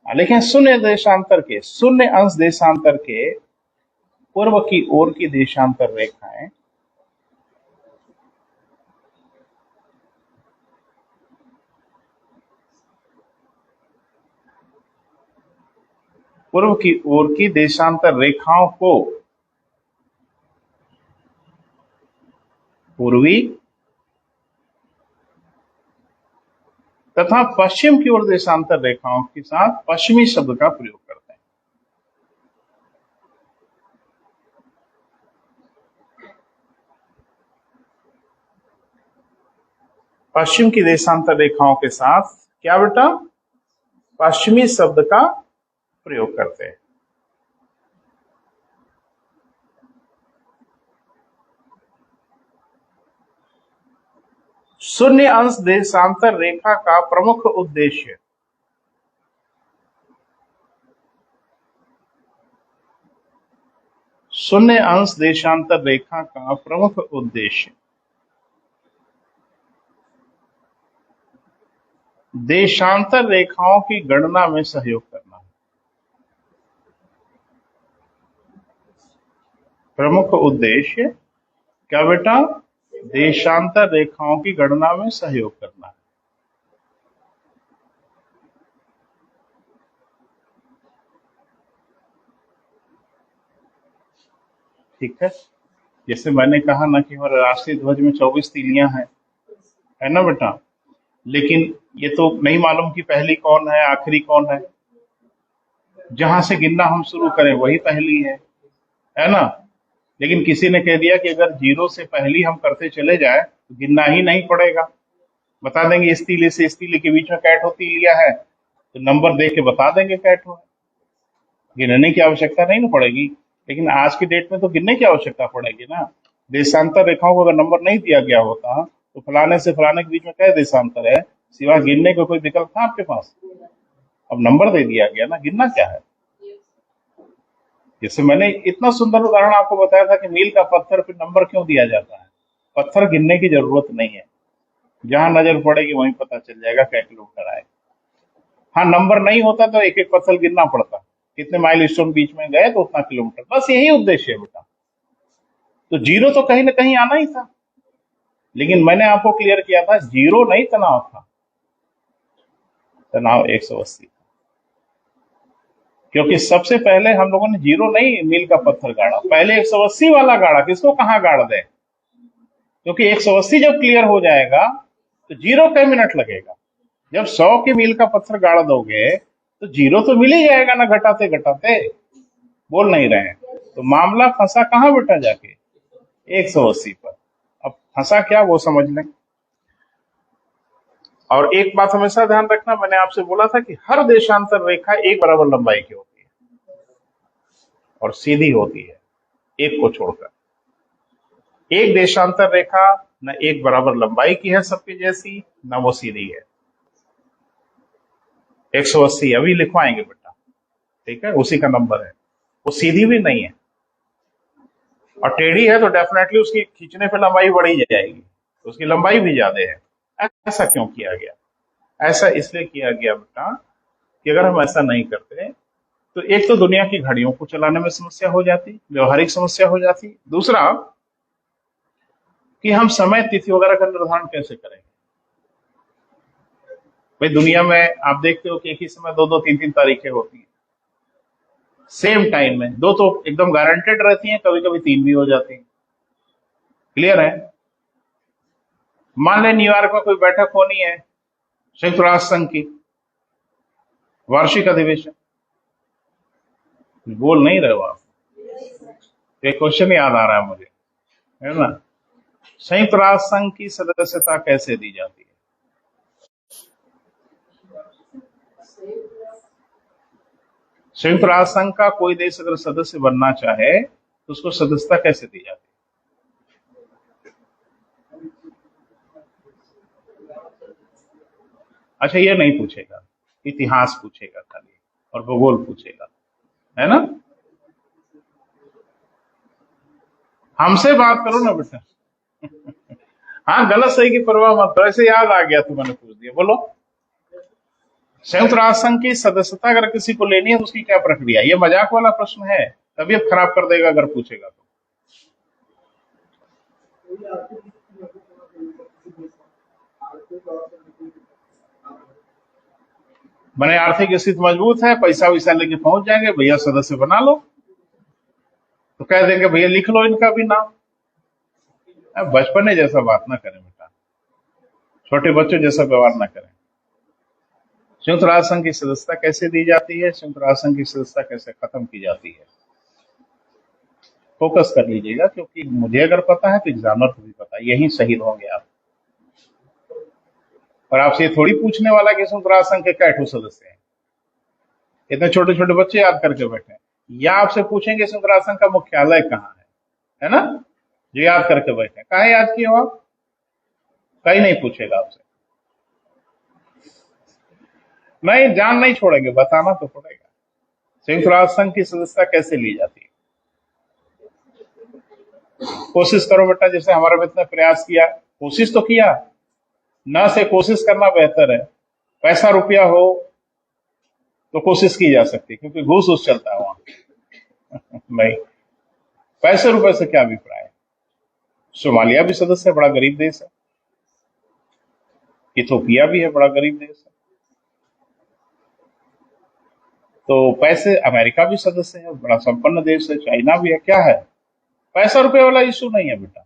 लेकिन शून्य देशांतर के, शून्य अंश देशांतर के पूर्व की ओर की देशांतर रेखाएं पूर्व की ओर की देशांतर रेखाओं को पूर्वी तथा पश्चिम की ओर देशांतर रेखाओं के साथ पश्चिमी शब्द का प्रयोग करते हैं। पश्चिम की देशांतर रेखाओं के साथ क्या बेटा? पश्चिमी शब्द का प्रयोग करते हैं। शून्य अंश देशांतर रेखा का प्रमुख उद्देश्य, शून्य अंश देशांतर रेखा का प्रमुख उद्देश्य देशांतर रेखाओं की गणना में सहयोग करना है। प्रमुख उद्देश्य क्या बेटा? देशांतर रेखाओं की गणना में सहयोग करना है। ठीक है। जैसे मैंने कहा ना कि हमारे राष्ट्रीय ध्वज में 24 तीलियां हैं, है ना बेटा? लेकिन ये तो नहीं मालूम कि पहली कौन है आखिरी कौन है। जहां से गिनना हम शुरू करें वही पहली है ना। लेकिन किसी ने कह दिया कि अगर जीरो से पहली हम करते चले जाए तो गिनना ही नहीं पड़ेगा। बता देंगे इस तीले से इस तीले के बीच में कैट होती लिया है, तो नंबर दे के बता देंगे कैट हो। गिनने की आवश्यकता नहीं ना पड़ेगी। लेकिन आज की डेट में तो गिनने की आवश्यकता पड़ेगी ना। देशांतर रेखाओं को अगर नंबर नहीं दिया गया होता तो फलाने से फलाने के बीच में क्या देशांतर है, सिवा गिनने का कोई विकल्प था आपके पास? अब नंबर दे दिया गया ना, गिनना क्या है। जैसे मैंने इतना सुंदर उदाहरण आपको बताया था कि मील का पत्थर पे नंबर क्यों दिया जाता है। पत्थर गिनने की जरूरत नहीं है, जहां नजर पड़ेगी वहीं पता चल जाएगा क्या किलोमीटर आए। हाँ, नंबर नहीं होता तो एक एक पत्थर गिनना पड़ता, कितने माइल स्टोन बीच में गए तो उतना किलोमीटर, बस यही उद्देश्य है बेटा। तो जीरो तो कहीं ना कहीं आना ही था। लेकिन मैंने आपको क्लियर किया था जीरो नहीं तनाव था, तनाव 180। क्योंकि सबसे पहले हम लोगों ने जीरो नहीं मील का पत्थर गाड़ा, पहले 180 वाला गाड़ा। किसको कहाँ गाड़ दे, क्योंकि 180 जब क्लियर हो जाएगा तो जीरो कई मिनट लगेगा। जब 100 के मील का पत्थर गाड़ दोगे तो जीरो तो मिल ही जाएगा ना, घटाते घटाते। बोल नहीं रहे हैं। तो मामला फंसा कहाँ बेटा, जाके 180 पर। अब फंसा क्या वो समझ लें। और एक बात हमेशा ध्यान रखना, मैंने आपसे बोला था कि हर देशांतर रेखा एक बराबर लंबाई की होती है और सीधी होती है, एक को छोड़कर। एक देशांतर रेखा न एक बराबर लंबाई की है सबकी जैसी, न वो सीधी है। 180 अभी लिखवाएंगे बेटा, ठीक है, उसी का नंबर है। वो सीधी भी नहीं है, और टेढ़ी है तो डेफिनेटली उसकी खींचने पे लंबाई बढ़ी जाएगी, तो उसकी लंबाई भी ज्यादा है। ऐसा क्यों किया गया? ऐसा इसलिए किया गया बेटा कि अगर हम ऐसा नहीं करते तो एक तो दुनिया की घड़ियों को चलाने में समस्या हो जाती, व्यवहारिक समस्या हो जाती। दूसरा कि हम समय तिथि वगैरह का निर्धारण कैसे करेंगे। भाई दुनिया में आप देखते हो कि एक ही समय दो दो तीन तीन तारीखें होती हैं सेम टाइम में। दो तो एकदम गारंटेड रहती हैं, कभी कभी तीन भी हो जाती हैं। क्लियर है? मान लें न्यूयॉर्क में कोई बैठक होनी है, संयुक्त राष्ट्र संघ की वार्षिक अधिवेशन। बोल नहीं रहे हो आप? एक क्वेश्चन याद आ रहा है मुझे, है ना। संयुक्त राष्ट्र संघ की सदस्यता कैसे दी जाती है? संयुक्त राष्ट्र संघ का कोई देश अगर सदस्य बनना चाहे तो उसको सदस्यता कैसे दी जाती है? अच्छा, ये नहीं पूछेगा, इतिहास पूछेगा खाली, और भूगोल पूछेगा, है ना। हमसे बात करो ना बेटा। हाँ, गलत सही की परवाह मत करो, ऐसे याद आ गया तो मैंने पूछ दिया। बोलो, संयुक्त राष्ट्र संघ की सदस्यता अगर किसी को लेनी है तो उसकी क्या प्रक्रिया? ये मजाक वाला प्रश्न है, तबीयत खराब कर देगा अगर पूछेगा तो। मैंने आर्थिक स्थिति मजबूत है, पैसा वैसा लेके पहुंच जाएंगे, भैया सदस्य बना लो, तो कह देंगे भैया लिख लो इनका भी नाम। अब बचपने जैसा बात ना करें बेटा, छोटे बच्चों जैसा व्यवहार ना करें। संयुक्त राष्ट्र संघ की सदस्यता कैसे दी जाती है, संयुक्त राष्ट्र संघ की सदस्यता कैसे खत्म की जाती है, फोकस कर लीजिएगा, क्योंकि मुझे अगर पता है तो एग्जामिनर को भी पता है, यही शहीद होंगे आप। और आपसे ये थोड़ी पूछने वाला कि संयुक्त राष्ट्र संघ के क्या ठो सदस्य हैं, इतने छोटे छोटे बच्चे याद करके बैठे हैं। या आपसे पूछेंगे संयुक्त राष्ट्र संघ का मुख्यालय कहाँ है ना, जो याद करके बैठे हैं। कहाँ याद किए हो आप? कहीं नहीं पूछेगा आपसे। नहीं, जान नहीं छोड़ेंगे, बताना तो पड़ेगा। संयुक्त राष्ट्र संघ की सदस्यता कैसे ली जाती है? कोशिश करो बेटा, जैसे हमारा भी इतना प्रयास किया, कोशिश तो किया ना, से कोशिश करना बेहतर है। पैसा रुपया हो तो कोशिश की जा सकती है, क्योंकि घूस उस चलता है वहां। नहीं, पैसे रुपए से क्या अभिप्राय है। सोमालिया भी सदस्य है, बड़ा गरीब देश है। इथोपिया भी है, बड़ा गरीब देश है। तो पैसे, अमेरिका भी सदस्य है, बड़ा संपन्न देश है। चाइना भी है, क्या है, पैसा रुपए वाला इशू नहीं है बेटा।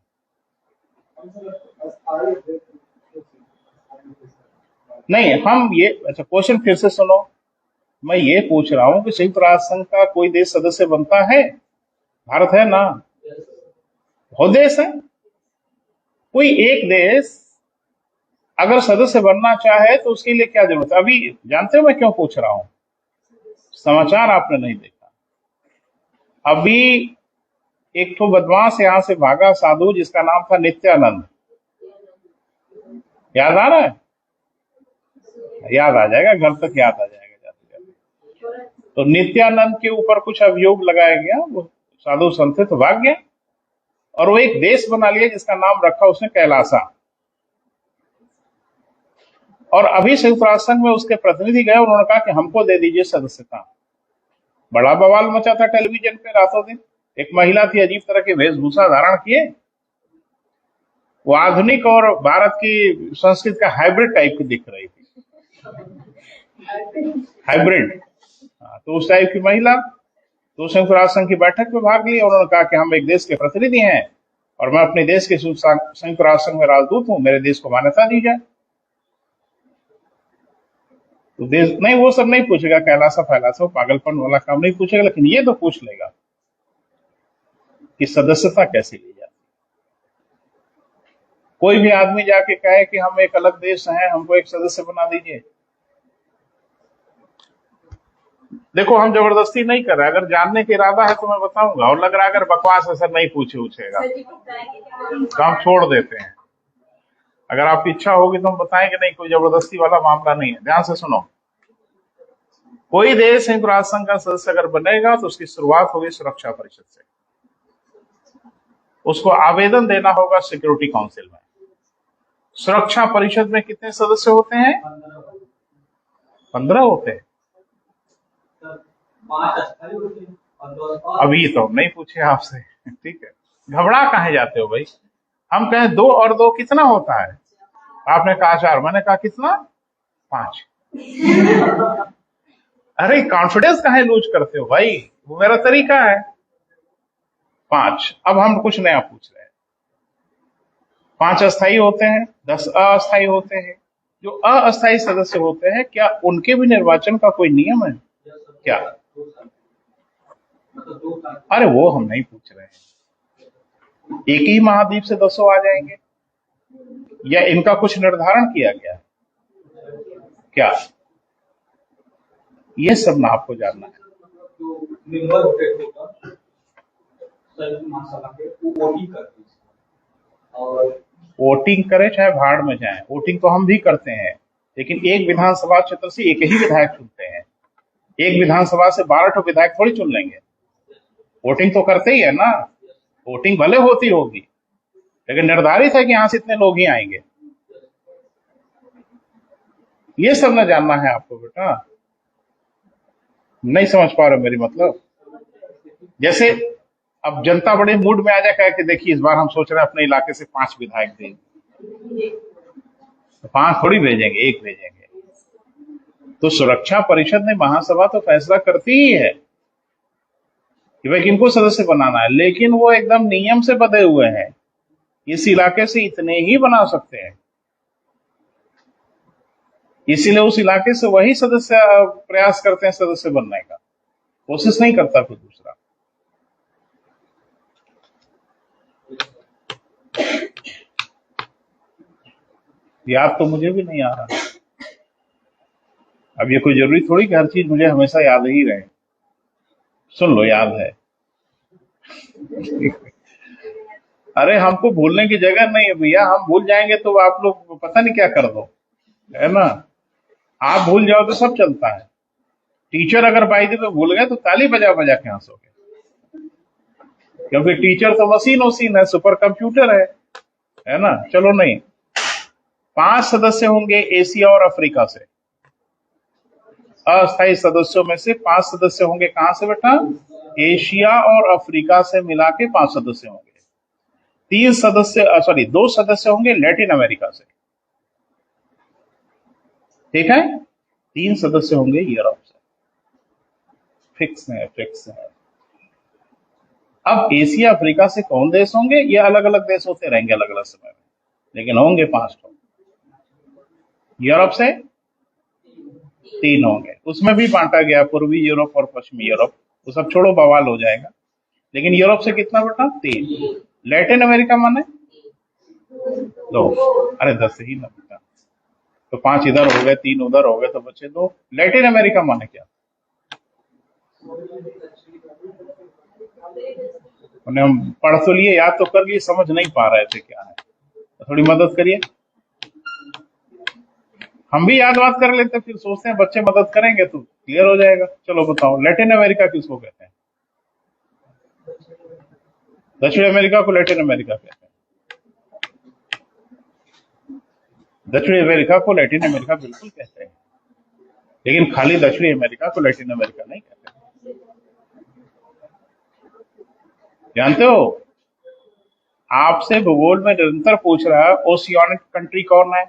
नहीं, हम ये अच्छा क्वेश्चन फिर से सुनो। मैं ये पूछ रहा हूँ कि संयुक्त राष्ट्र संघ का कोई देश सदस्य बनता है? भारत है ना? बहुत देश है। कोई एक देश अगर सदस्य बनना चाहे तो उसके लिए क्या जरूरत है? अभी जानते हो मैं क्यों पूछ रहा हूं? समाचार आपने नहीं देखा? अभी एक तो बदमाश यहां से भागा साधु जिसका नाम था नित्यानंद। याद आ रहा है? याद आ जाएगा, घर तक याद आ जाएगा जाते जाते। तो नित्यानंद के ऊपर कुछ अभियोग लगाया गया, वो साधु संत थे तो भाग गया और वो एक देश बना लिया जिसका नाम रखा उसने कैलासा। और अभी संयुक्त राष्ट्र संघ में उसके प्रतिनिधि गए, उन्होंने कहा कि हमको दे दीजिए सदस्यता। बड़ा बवाल मचा था टेलीविजन पे रातों दिन। एक महिला थी, अजीब तरह के वेशभूषा धारण किए, वो आधुनिक और भारत की संस्कृति का हाइब्रिड टाइप की दिख रही थी। हाइब्रिड, तो उस टाइप की महिला तो संयुक्त राष्ट्र संघ की बैठक में भाग ली। उन्होंने कहा कि हम एक देश के प्रतिनिधि हैं और मैं अपने देश के संयुक्त राष्ट्र संघ में राजदूत हूं, मेरे देश को मान्यता दी जाए। तो देश नहीं, वो सब नहीं पूछेगा, कैलासा फैलासा पागलपन वाला काम नहीं पूछेगा, लेकिन ये तो पूछ लेगा कि सदस्यता कैसे ली जाती। कोई भी आदमी जाके कहे कि हम एक अलग देश हैं, हमको एक सदस्य बना दीजिए। देखो, हम जबरदस्ती नहीं कर रहे, अगर जानने का इरादा है तो मैं बताऊंगा, और लग रहा है अगर बकवास है सर नहीं पूछेगा तो हम छोड़ देते हैं। अगर आपकी इच्छा होगी तो हम बताएंगे, नहीं कोई जबरदस्ती वाला मामला नहीं है। ध्यान से सुनो, कोई देश संयुक्त राष्ट्र संघ का सदस्य अगर बनेगा तो उसकी शुरुआत होगी सुरक्षा परिषद से। उसको आवेदन देना होगा सिक्योरिटी काउंसिल में। सुरक्षा परिषद में कितने सदस्य होते हैं? 15 होते हैं। अभी तो नहीं पूछे आपसे, ठीक है, घबरा काहे जाते हो भाई? हम कहें 2 और 2 कितना होता है? आपने कहा 4, मैंने कहा कितना? 5। अरे कॉन्फिडेंस काहे लूज करते हो भाई? वो मेरा तरीका है। 5। अब हम कुछ नया पूछ रहे हैं। 5 अस्थायी होते हैं, 10 अस्थायी होते हैं। जो अस्थायी सदस्य होते हैं, क्या उनके भी निर्वाचन का कोई नियम है क्या? अरे वो हम नहीं पूछ रहे हैं। एक ही महाद्वीप से 200 आ जाएंगे या इनका कुछ निर्धारण किया गया है क्या? ये सब ना आपको जानना है। वोटिंग करे चाहे भाड़ में जाए, वोटिंग तो हम भी करते हैं, लेकिन एक विधानसभा क्षेत्र से एक ही विधायक चुनते हैं। एक विधानसभा से 12 विधायक थोड़ी चुन लेंगे। वोटिंग तो करते ही है ना। वोटिंग भले होती होगी, लेकिन निर्धारित है कि यहां से इतने लोग ही आएंगे। ये सब ना जानना है आपको बेटा। नहीं समझ पा रहे मेरी मतलब? जैसे अब जनता बड़े मूड में आ जाए, कह के देखिए इस बार हम सोच रहे हैं अपने इलाके से 5 विधायक देंगे, तो 5 थोड़ी भेजेंगे, 1 भेजेंगे। तो सुरक्षा परिषद ने, महासभा तो फैसला करती ही है कि भाई किनको सदस्य बनाना है, लेकिन वो एकदम नियम से बंधे हुए हैं। इस इलाके से इतने ही बना सकते हैं, इसीलिए उस इलाके से वही सदस्य प्रयास करते हैं सदस्य बनने का, कोशिश नहीं करता कोई दूसरा। याद तो मुझे भी नहीं आ रहा। अब ये कोई जरूरी थोड़ी कि हर चीज मुझे हमेशा याद ही रहे। सुन लो, याद है। अरे हमको भूलने की जगह नहीं है भैया, हम भूल जाएंगे तो आप लोग पता नहीं क्या कर दो, है ना। आप भूल जाओ तो सब चलता है। टीचर अगर बाई द वे भूल गए तो ताली बजा बजा के हंसोगे, क्योंकि टीचर तो मशीन है, सुपर कंप्यूटर है ना। चलो नहीं, 5 सदस्य होंगे एशिया और अफ्रीका से। अस्थायी सदस्यों में से 5 सदस्य होंगे कहां से बेटा? एशिया और अफ्रीका से मिला के 5 सदस्य होंगे। 2 सदस्य होंगे लैटिन अमेरिका से, ठीक है। 3 सदस्य होंगे यूरोप से। फिक्स है। अब एशिया अफ्रीका से कौन देश होंगे? ये अलग अलग देश होते रहेंगे अलग अलग समय में, लेकिन होंगे 5 यूरोप से तीन होंगे, उसमें भी बांटा गया पूर्वी यूरोप और पश्चिमी यूरोप। वो सब छोड़ो, बवाल हो जाएगा। लेकिन यूरोप से कितना बेटा? तीन। लैटिन अमेरिका माने दो। अरे 10 ही ना बेटा, तो 5 इधर हो गए, 3 उधर हो गए, तो बचे दो। लैटिन अमेरिका माने क्या? उन्हें हम पढ़ तो लिए, याद तो कर लिए, समझ नहीं पा रहे थे क्या है, तो थोड़ी मदद करिए। हम भी याद बात कर लेते, फिर सोचते हैं बच्चे मदद करेंगे तो क्लियर हो जाएगा। चलो बताओ, लैटिन अमेरिका किसको कहते हैं? दक्षिण अमेरिका को लैटिन अमेरिका कहते हैं। दक्षिण अमेरिका को लैटिन अमेरिका बिल्कुल कहते हैं, लेकिन खाली दक्षिणी अमेरिका को लैटिन अमेरिका नहीं कहते। जानते हो, आपसे भूगोल में निरंतर पूछ रहा है ओशियानिक कंट्री कौन है,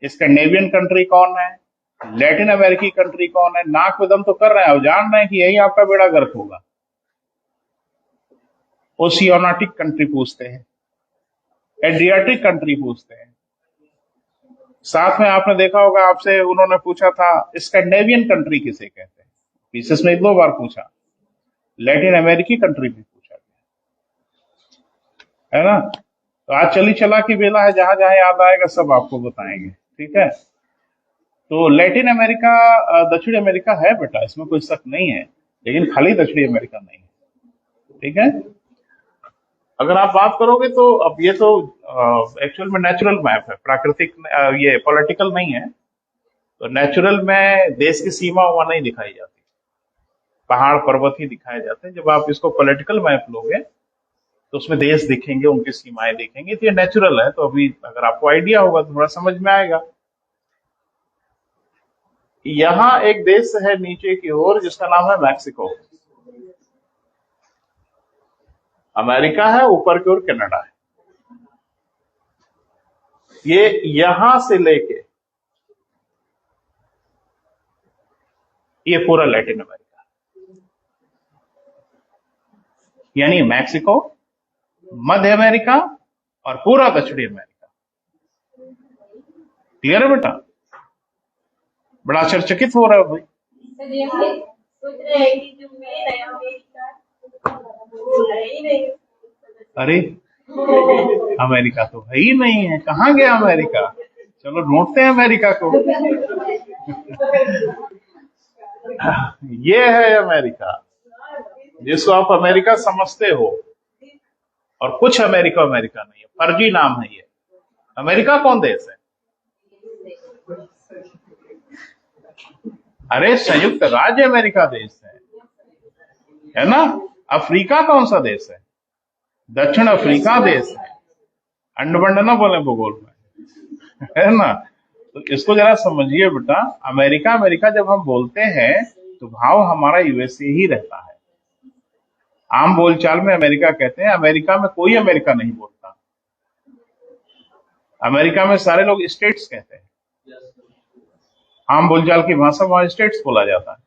स्कैंडिनेवियन कंट्री कौन है, लैटिन अमेरिकी कंट्री कौन है। नाक में दम तो कर रहे हैं, अब जान रहे हैं कि यही आपका बेड़ा गर्क होगा। ओशियानिक कंट्री पूछते हैं, एड्रियाटिक कंट्री पूछते हैं। साथ में आपने देखा होगा, आपसे उन्होंने पूछा था स्कैंडिनेवियन कंट्री किसे कहते हैं, पीसेस में 2 बार पूछा। लैटिन अमेरिकी कंट्री भी पूछा गया, है ना। तो आज चली चला की बेला है, जहां जहां याद आएगा सब आपको बताएंगे, ठीक है। तो लैटिन अमेरिका दक्षिण अमेरिका है बेटा, इसमें कोई शक नहीं है, लेकिन खाली दक्षिणी अमेरिका नहीं है, ठीक है। अगर आप बात करोगे तो अब ये तो एक्चुअल में नेचुरल मैप है, प्राकृतिक ये पॉलिटिकल नहीं है। तो नेचुरल में देश की सीमा वहां नहीं दिखाई जाती, पहाड़ पर्वत ही दिखाए जाते हैं। जब आप इसको पॉलिटिकल मैप लोगे तो उसमें देश दिखेंगे, उनकी सीमाएं दिखेंगी, तो ये नेचुरल है। तो अभी अगर आपको आइडिया होगा तो थोड़ा समझ में आएगा। यहाँ एक देश है नीचे की ओर जिसका नाम है मैक्सिको। अमेरिका है, ऊपर की ओर कनाडा है। ये यहां से लेके ये पूरा लैटिन अमेरिका, यानी मैक्सिको, मध्य अमेरिका और पूरा दक्षिणी अमेरिका। क्लियर है बेटा? बड़ा आश्चर्यचकित हो रहा है भाई। अरे अमेरिका तो है ही नहीं है, कहाँ गया अमेरिका? चलो ढूंढते हैं अमेरिका को। ये है अमेरिका, जिसको आप अमेरिका समझते हो, और कुछ अमेरिका अमेरिका नहीं है, फर्जी नाम है ये। अमेरिका कौन देश है? अरे संयुक्त राज्य अमेरिका देश है ना। अफ्रीका कौन सा देश है? दक्षिण अफ्रीका देश है। अंड बंड ना बोले भूगोल में, है ना। तो इसको जरा समझिए बेटा, अमेरिका अमेरिका जब हम बोलते हैं तो भाव हमारा यूएसए ही रहता है। आम बोलचाल में अमेरिका कहते हैं, अमेरिका में कोई अमेरिका नहीं बोलता। अमेरिका में सारे लोग स्टेट्स कहते हैं। आम बोलचाल की भाषा वहां स्टेट्स बोला जाता है,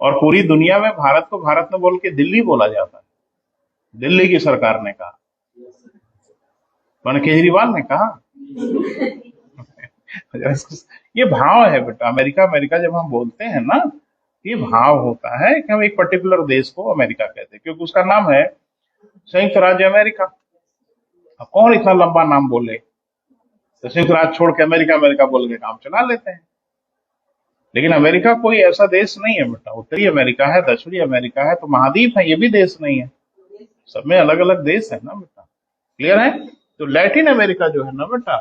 और पूरी दुनिया में भारत को भारत में बोल के दिल्ली बोला जाता है। दिल्ली की सरकार ने कहा, मैंने केजरीवाल ने कहा। ये भाव है बेटा, अमेरिका अमेरिका जब हम बोलते हैं ना, ये भाव होता है कि हम एक पर्टिकुलर देश को अमेरिका कहते हैं, क्योंकि उसका नाम है संयुक्त राज्य अमेरिका। अब कौन इतना लंबा नाम बोले, तो संयुक्त राज्य छोड़ के अमेरिका अमेरिका बोल के काम चला लेते हैं। लेकिन अमेरिका कोई ऐसा देश नहीं है बेटा। उत्तरी अमेरिका है, दक्षिणी अमेरिका है, तो महाद्वीप है, ये भी देश नहीं है। सब में अलग अलग देश है ना बेटा, क्लियर है। तो लैटिन अमेरिका जो है ना बेटा,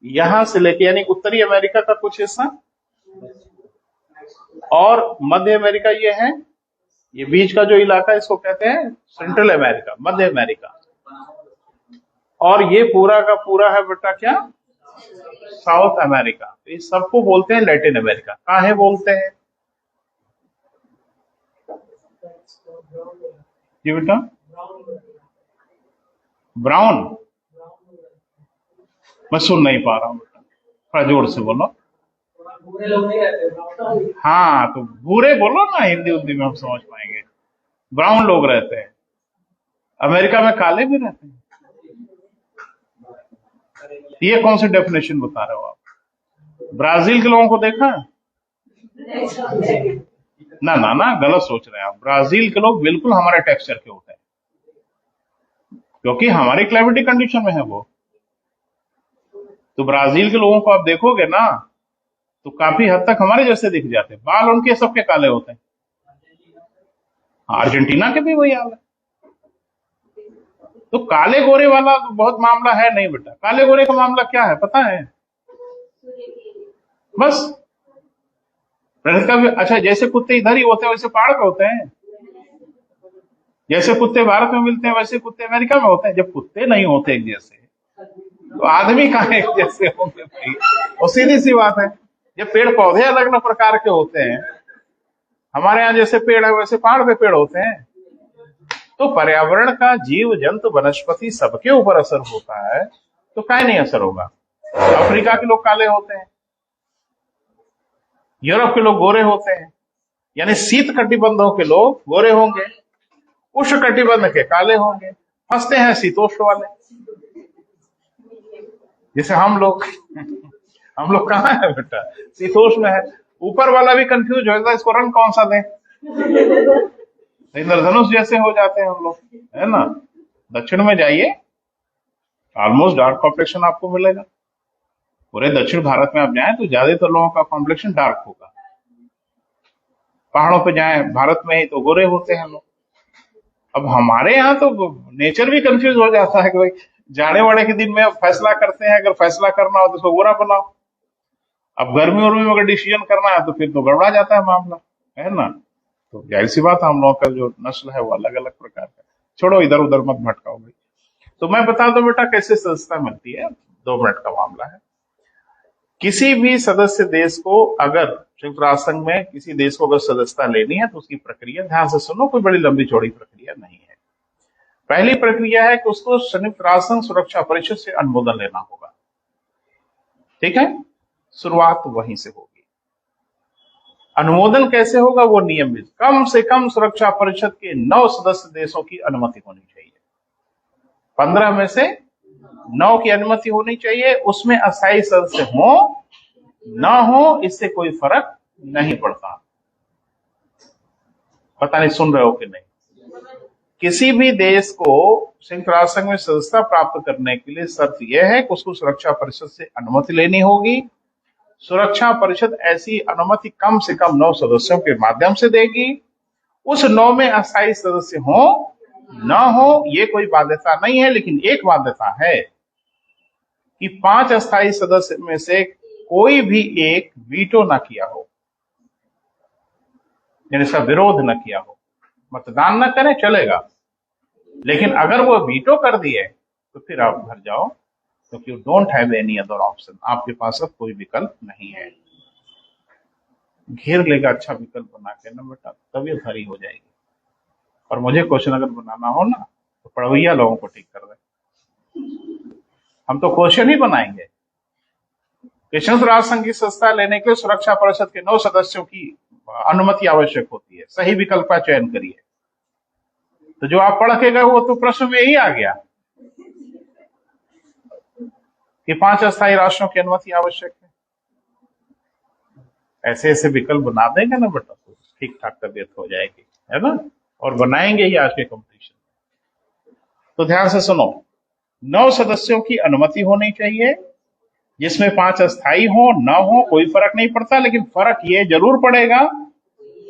यहां से लेके यानी उत्तरी अमेरिका का कुछ हिस्सा, और मध्य अमेरिका ये है, ये बीच का जो इलाका इसको कहते हैं सेंट्रल अमेरिका, मध्य अमेरिका। और ये पूरा का पूरा है बेटा क्या, साउथ अमेरिका। तो इस सबको बोलते हैं लैटिन अमेरिका। काहे बोलते हैं जी बेटा? ब्राउन? मैं सुन नहीं पा रहा हूँ बेटा, थोड़ा जोर से बोलो। हाँ तो भूरे बोलो ना, हिंदी उर्दू में हम समझ पाएंगे। ब्राउन लोग रहते हैं अमेरिका में, काले भी रहते हैं। ये कौन सी डेफिनेशन बता रहे हो आप? ब्राजील के लोगों को देखा है? ना ना ना, गलत सोच रहे हैं आप। ब्राजील के लोग बिल्कुल हमारे टेक्सचर के होते हैं, क्योंकि हमारी क्लाइमेटिक कंडीशन में है वो। तो ब्राजील के लोगों को आप देखोगे ना, तो काफी हद तक हमारे जैसे दिख जाते हैं, बाल उनके सबके काले होते हैं। अर्जेंटीना के भी वही हाल है। तो काले गोरे वाला तो बहुत मामला है नहीं बेटा। काले गोरे का मामला क्या है पता है? बस प्रकृति का भी। अच्छा, जैसे कुत्ते इधर ही होते हैं वैसे पहाड़ पे होते हैं। जैसे कुत्ते भारत में मिलते हैं वैसे कुत्ते अमेरिका में होते हैं। जब कुत्ते नहीं होते एक जैसे, तो आदमी कहाँ एक जैसे होंगे भाई? और सीधी सी बात है, जब पेड़ पौधे अलग अलग प्रकार के होते हैं, हमारे यहाँ जैसे पेड़ है वैसे पहाड़ पे पेड़ होते हैं, तो पर्यावरण का जीव जंतु वनस्पति सबके ऊपर असर होता है, तो काहे नहीं असर होगा? अफ्रीका के लोग काले होते हैं, यूरोप के लोग गोरे होते हैं, यानी शीत कटिबंधों के लोग गोरे होंगे, उष्ण कटिबंध के काले होंगे, फंसते हैं शीतोष्ण वाले। जैसे हम लोग हम लोग कहाँ है बेटा? शीतोष्ण में है। ऊपर वाला भी कंफ्यूज हो जाता है, इसको रंग कौन सा दें? इंद्रधनुष जैसे हो जाते हैं हम लोग, है ना। दक्षिण में जाइए, ऑलमोस्ट डार्क कॉम्प्लेक्शन आपको मिलेगा। पूरे दक्षिण भारत में आप जाएं तो ज्यादातर लोगों का कॉम्प्लेक्शन डार्क होगा। पहाड़ों पे जाएं भारत में ही तो गोरे होते हैं लोग। अब हमारे यहाँ तो नेचर भी कंफ्यूज हो जाता है कि भाई जाड़े वाड़े के दिन में अब फैसला करते हैं, अगर फैसला करना हो तो उसको गोरा बनाओ। अब गर्मी उर्मी में अगर डिसीजन करना है तो फिर तो गड़बड़ा जाता है मामला, है ना। तो जाहिर सी बात है, हम लोगों का जो नस्ल है वो अलग अलग प्रकार का। छोड़ो, इधर उधर मत भटकाओ भाई। तो मैं बता दो बेटा कैसे सदस्यता मिलती है। 2 मिनट का मामला है। किसी भी सदस्य देश को अगर संयुक्त राष्ट्र संघ में किसी देश को अगर सदस्यता लेनी है तो उसकी प्रक्रिया, ध्यान से सुनो, कोई बड़ी लंबी चौड़ी प्रक्रिया नहीं है। पहली प्रक्रिया है कि उसको संयुक्त राष्ट्र संघ सुरक्षा परिषद से अनुमोदन लेना होगा। ठीक है, शुरुआत वहीं से होगी। अनुमोदन कैसे होगा? वो नियम भी, कम से कम सुरक्षा परिषद के 9 सदस्य देशों की अनुमति होनी चाहिए। 15 में से 9 की अनुमति होनी चाहिए। उसमें अस्थायी सदस्य हो ना हो इससे कोई फर्क नहीं पड़ता। पता नहीं सुन रहे हो कि नहीं। किसी भी देश को संयुक्त राष्ट्र संघ में सदस्यता प्राप्त करने के लिए शर्त यह है कि उसको सुरक्षा परिषद से अनुमति लेनी होगी। सुरक्षा परिषद ऐसी अनुमति कम से कम 9 सदस्यों के माध्यम से देगी। उस 9 में अस्थायी सदस्य हो ना हो ये कोई बाध्यता नहीं है, लेकिन एक बाध्यता है कि 5 अस्थायी सदस्य में से कोई भी एक वीटो ना किया हो, यानी इसका विरोध न किया हो। मतदान न करें चलेगा, लेकिन अगर वो वीटो कर दिए तो फिर आप घर जाओ, क्योंकि you don't have any other option. आपके पास अब कोई विकल्प नहीं है। घेर लेगा अच्छा विकल्प बना के ना बेटा, तबीयत हरी हो जाएगी। और मुझे क्वेश्चन अगर बनाना हो ना तो पढ़वैया लोगों को ठीक कर दे। हम तो क्वेश्चन ही बनाएंगे कि संयुक्त राष्ट्र संघ की सदस्यता लेने के लिए सुरक्षा परिषद के 9 सदस्यों की अनुमति आवश्यक होती है। सही विकल्प का चयन करिए। तो जो आप पढ़ के गए वो तो प्रश्न में यही आ गया कि 5 अस्थायी राष्ट्रों की अनुमति आवश्यक है। ऐसे ऐसे विकल्प बना देंगे ना बेटा तो ठीक ठाक तबियत हो जाएगी, है ना। और बनाएंगे ही आज के कंपटीशन। तो ध्यान से सुनो, 9 सदस्यों की अनुमति होनी चाहिए, जिसमें 5 अस्थायी हो ना हो कोई फर्क नहीं पड़ता। लेकिन फर्क ये जरूर पड़ेगा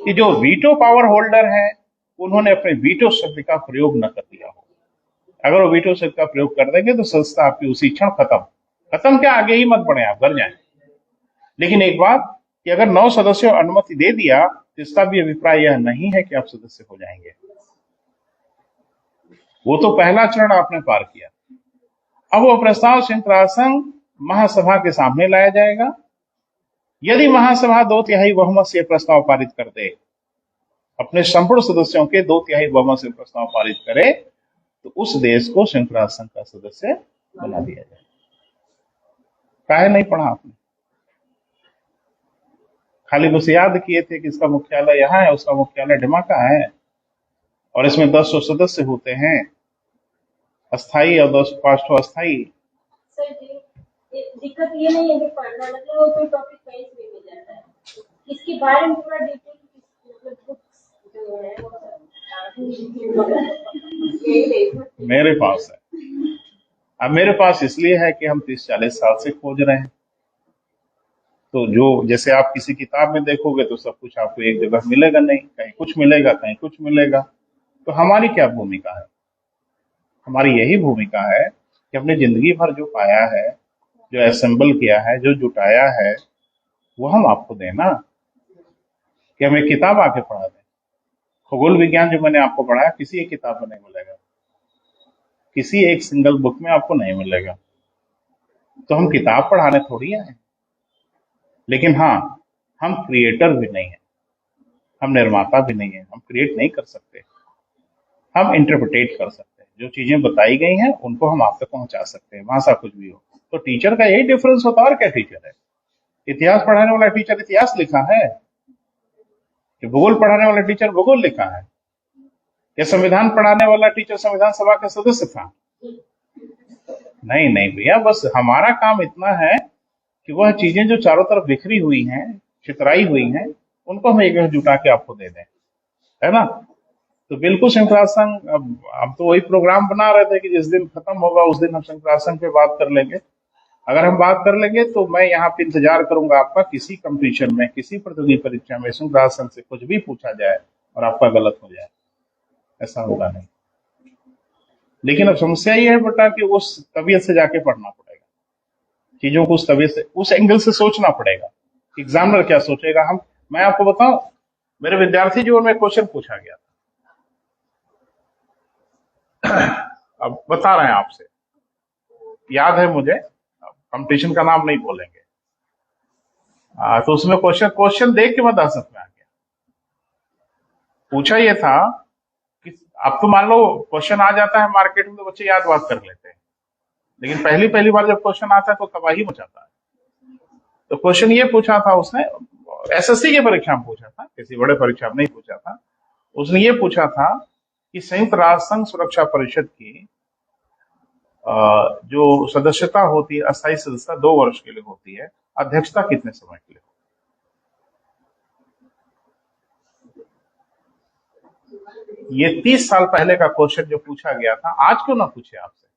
कि जो वीटो पावर होल्डर है उन्होंने अपने वीटो शक्ति का प्रयोग न कर दिया हो। अगर वो वीटो शक्ति का प्रयोग कर देंगे तो संस्था आपकी उसी क्षण खत्म क्या, आगे ही मत बढ़े, आप घर जाए। लेकिन एक बात कि अगर 9 सदस्यों अनुमति दे दिया तो इसका भी अभिप्राय यह नहीं है कि आप सदस्य हो जाएंगे। वो तो पहला चरण आपने पार किया। अब वो प्रस्ताव संयुक्त राष्ट्र संघ महासभा के सामने लाया जाएगा। यदि महासभा 2/3 बहुमत से प्रस्ताव पारित कर दे, अपने संपूर्ण सदस्यों के 2/3 बहुमत से प्रस्ताव पारित करे, तो उस देश को संयुक्त राष्ट्र संघ का सदस्य बना दिया जाए। काहे नहीं पढ़ा आपने? खाली बस याद किए थे कि इसका मुख्यालय यहाँ है, उसका मुख्यालय ढमाका है, और इसमें 10 सदस्य होते हैं अस्थाई और 5 अस्थाई। सर जी, दिक्कत ये नहीं है कि पढ़ना, मतलब वो कोई टॉपिक कहीं से भी मिल जाता है। इसके बारे में पूरा डिटेल मतलब बुक्स जो है वो मेरे पास है। अब मेरे पास इसलिए है कि हम 30-40 साल से खोज रहे हैं। तो जो जैसे आप किसी किताब में देखोगे तो सब कुछ आपको एक जगह मिलेगा नहीं, कहीं कुछ मिलेगा, कहीं कुछ मिलेगा। तो हमारी क्या भूमिका है? हमारी यही भूमिका है कि अपनी जिंदगी भर जो पाया है, जो असेंबल किया है, जो जुटाया है, वो हम आपको दें ना, कि हमें किताब आके पढ़ा दें। खगोल विज्ञान जो मैंने आपको पढ़ाया किसी एक किताब में नहीं मिलेगा, किसी एक सिंगल बुक में आपको नहीं मिलेगा। तो हम किताब पढ़ाने थोड़ी आए। लेकिन हाँ, हम क्रिएटर भी नहीं है, हम निर्माता भी नहीं है, हम क्रिएट नहीं कर सकते। हम इंटरप्रिटेट कर सकते हैं, जो चीजें बताई गई हैं उनको हम आप तक पहुंचा सकते हैं, भाषा कुछ भी हो। तो टीचर का यही डिफरेंस होता है, और क्या टीचर है? इतिहास पढ़ाने वाला टीचर इतिहास लिखा है, कि भूगोल पढ़ाने वाला टीचर भूगोल लिखा है, या संविधान पढ़ाने वाला टीचर संविधान सभा का सदस्य था? नहीं नहीं भैया, बस हमारा काम इतना है कि वह चीजें जो चारों तरफ बिखरी हुई हैं, छितराई हुई हैं, उनको हम एक जगह जुटा के आपको दे दें, है ना? तो बिल्कुल शंकराचार्य संघ, अब तो वही प्रोग्राम बना रहे थे कि जिस दिन खत्म होगा उस दिन हम शंकराचार्य संघ पे बात कर लेंगे। अगर हम बात कर लेंगे तो मैं यहाँ पे इंतजार करूंगा आपका, किसी कंपटीशन में, किसी प्रतियोगी परीक्षा में शंकराचार्य संघ से कुछ भी पूछा जाए और आपका गलत हो जाए, ऐसा होगा नहीं। लेकिन अब समस्या ये है बेटा कि उस तबीयत से जाके पढ़ना पड़ेगा, चीजों को उस तबीयत से, उस एंगल से सोचना पड़ेगा। एग्जामिनर क्या सोचेगा? हम, मैं आपको बताऊं, मेरे विद्यार्थी जीवन में क्वेश्चन पूछा गया था, अब बता रहे हैं आपसे, याद है मुझे, कंपटीशन का नाम नहीं बोलेंगे। तो उसमें क्वेश्चन क्वेश्चन देख के मैं दहशत में आ गया। पूछा ये था कि अब तो मान लो क्वेश्चन आ जाता है मार्केट में तो बच्चे याद बात कर लेते हैं, लेकिन पहली पहली बार जब क्वेश्चन आता है तो तबाही मचाता है। तो क्वेश्चन ये पूछा था उसने, एसएससी की परीक्षा में पूछा था, किसी बड़े परीक्षा में नहीं पूछा था। उसने ये पूछा था कि संयुक्त राष्ट्र संघ सुरक्षा परिषद की जो सदस्यता होती है, अस्थायी सदस्यता 2 वर्ष के लिए होती है, अध्यक्षता कितने समय के लिए? ये 30 साल पहले का क्वेश्चन जो पूछा गया था, आज क्यों ना पूछे आपसे?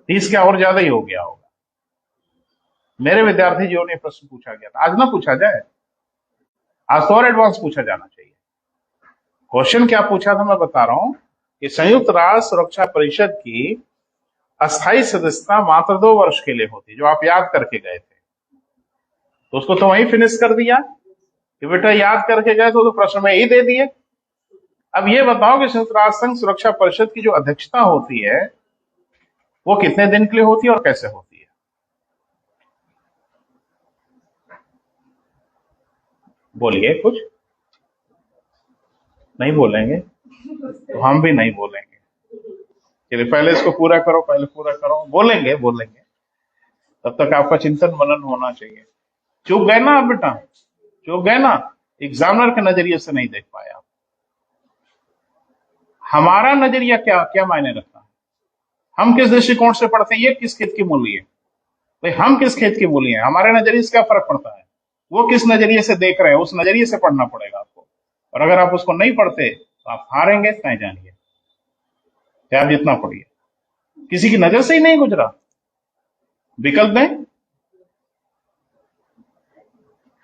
30 क्या और ज्यादा ही हो गया होगा। मेरे विद्यार्थी जीवन में प्रश्न पूछा गया था, आज ना पूछा जाए? आज तो और एडवांस पूछा जाना चाहिए। क्वेश्चन क्या पूछा था मैं बता रहा हूं, कि संयुक्त राष्ट्र सुरक्षा परिषद की अस्थायी सदस्यता मात्र 2 वर्ष के लिए होती, जो आप याद करके गए थे। तो उसको तो वहीं फिनिश कर दिया कि बेटा याद करके गए तो प्रश्न में ही दे दिए। अब ये बताओ कि संयुक्त राष्ट्र संघ सुरक्षा परिषद की जो अध्यक्षता होती है वो कितने दिन के लिए होती है और कैसे होती है? बोलिए कुछ। नहीं बोलेंगे तो हम भी नहीं बोलेंगे। चलिए पहले इसको पूरा करो, पहले पूरा करो, बोलेंगे बोलेंगे। तब तक आपका चिंतन मनन होना चाहिए। चूक गए ना आप बेटा, चूक गए ना, एग्जामिनर के नजरिए से नहीं देख पाए आप। हमारा नजरिया क्या क्या मायने रखता है? हम किस दृष्टिकोण से पढ़ते हैं, ये किस खेत की मूली है भाई, हम किस खेत की मूली है, हमारे नजरिए से क्या फर्क पड़ता है? वो किस नजरिए से देख रहे हैं, उस नजरिए से पढ़ना पड़ेगा आपको। और अगर आप उसको नहीं पढ़ते तो आप हारेंगे, तय जानिए, क्या जितना पढ़िए, किसी की नजर से ही नहीं गुजरा। विकल्प दें?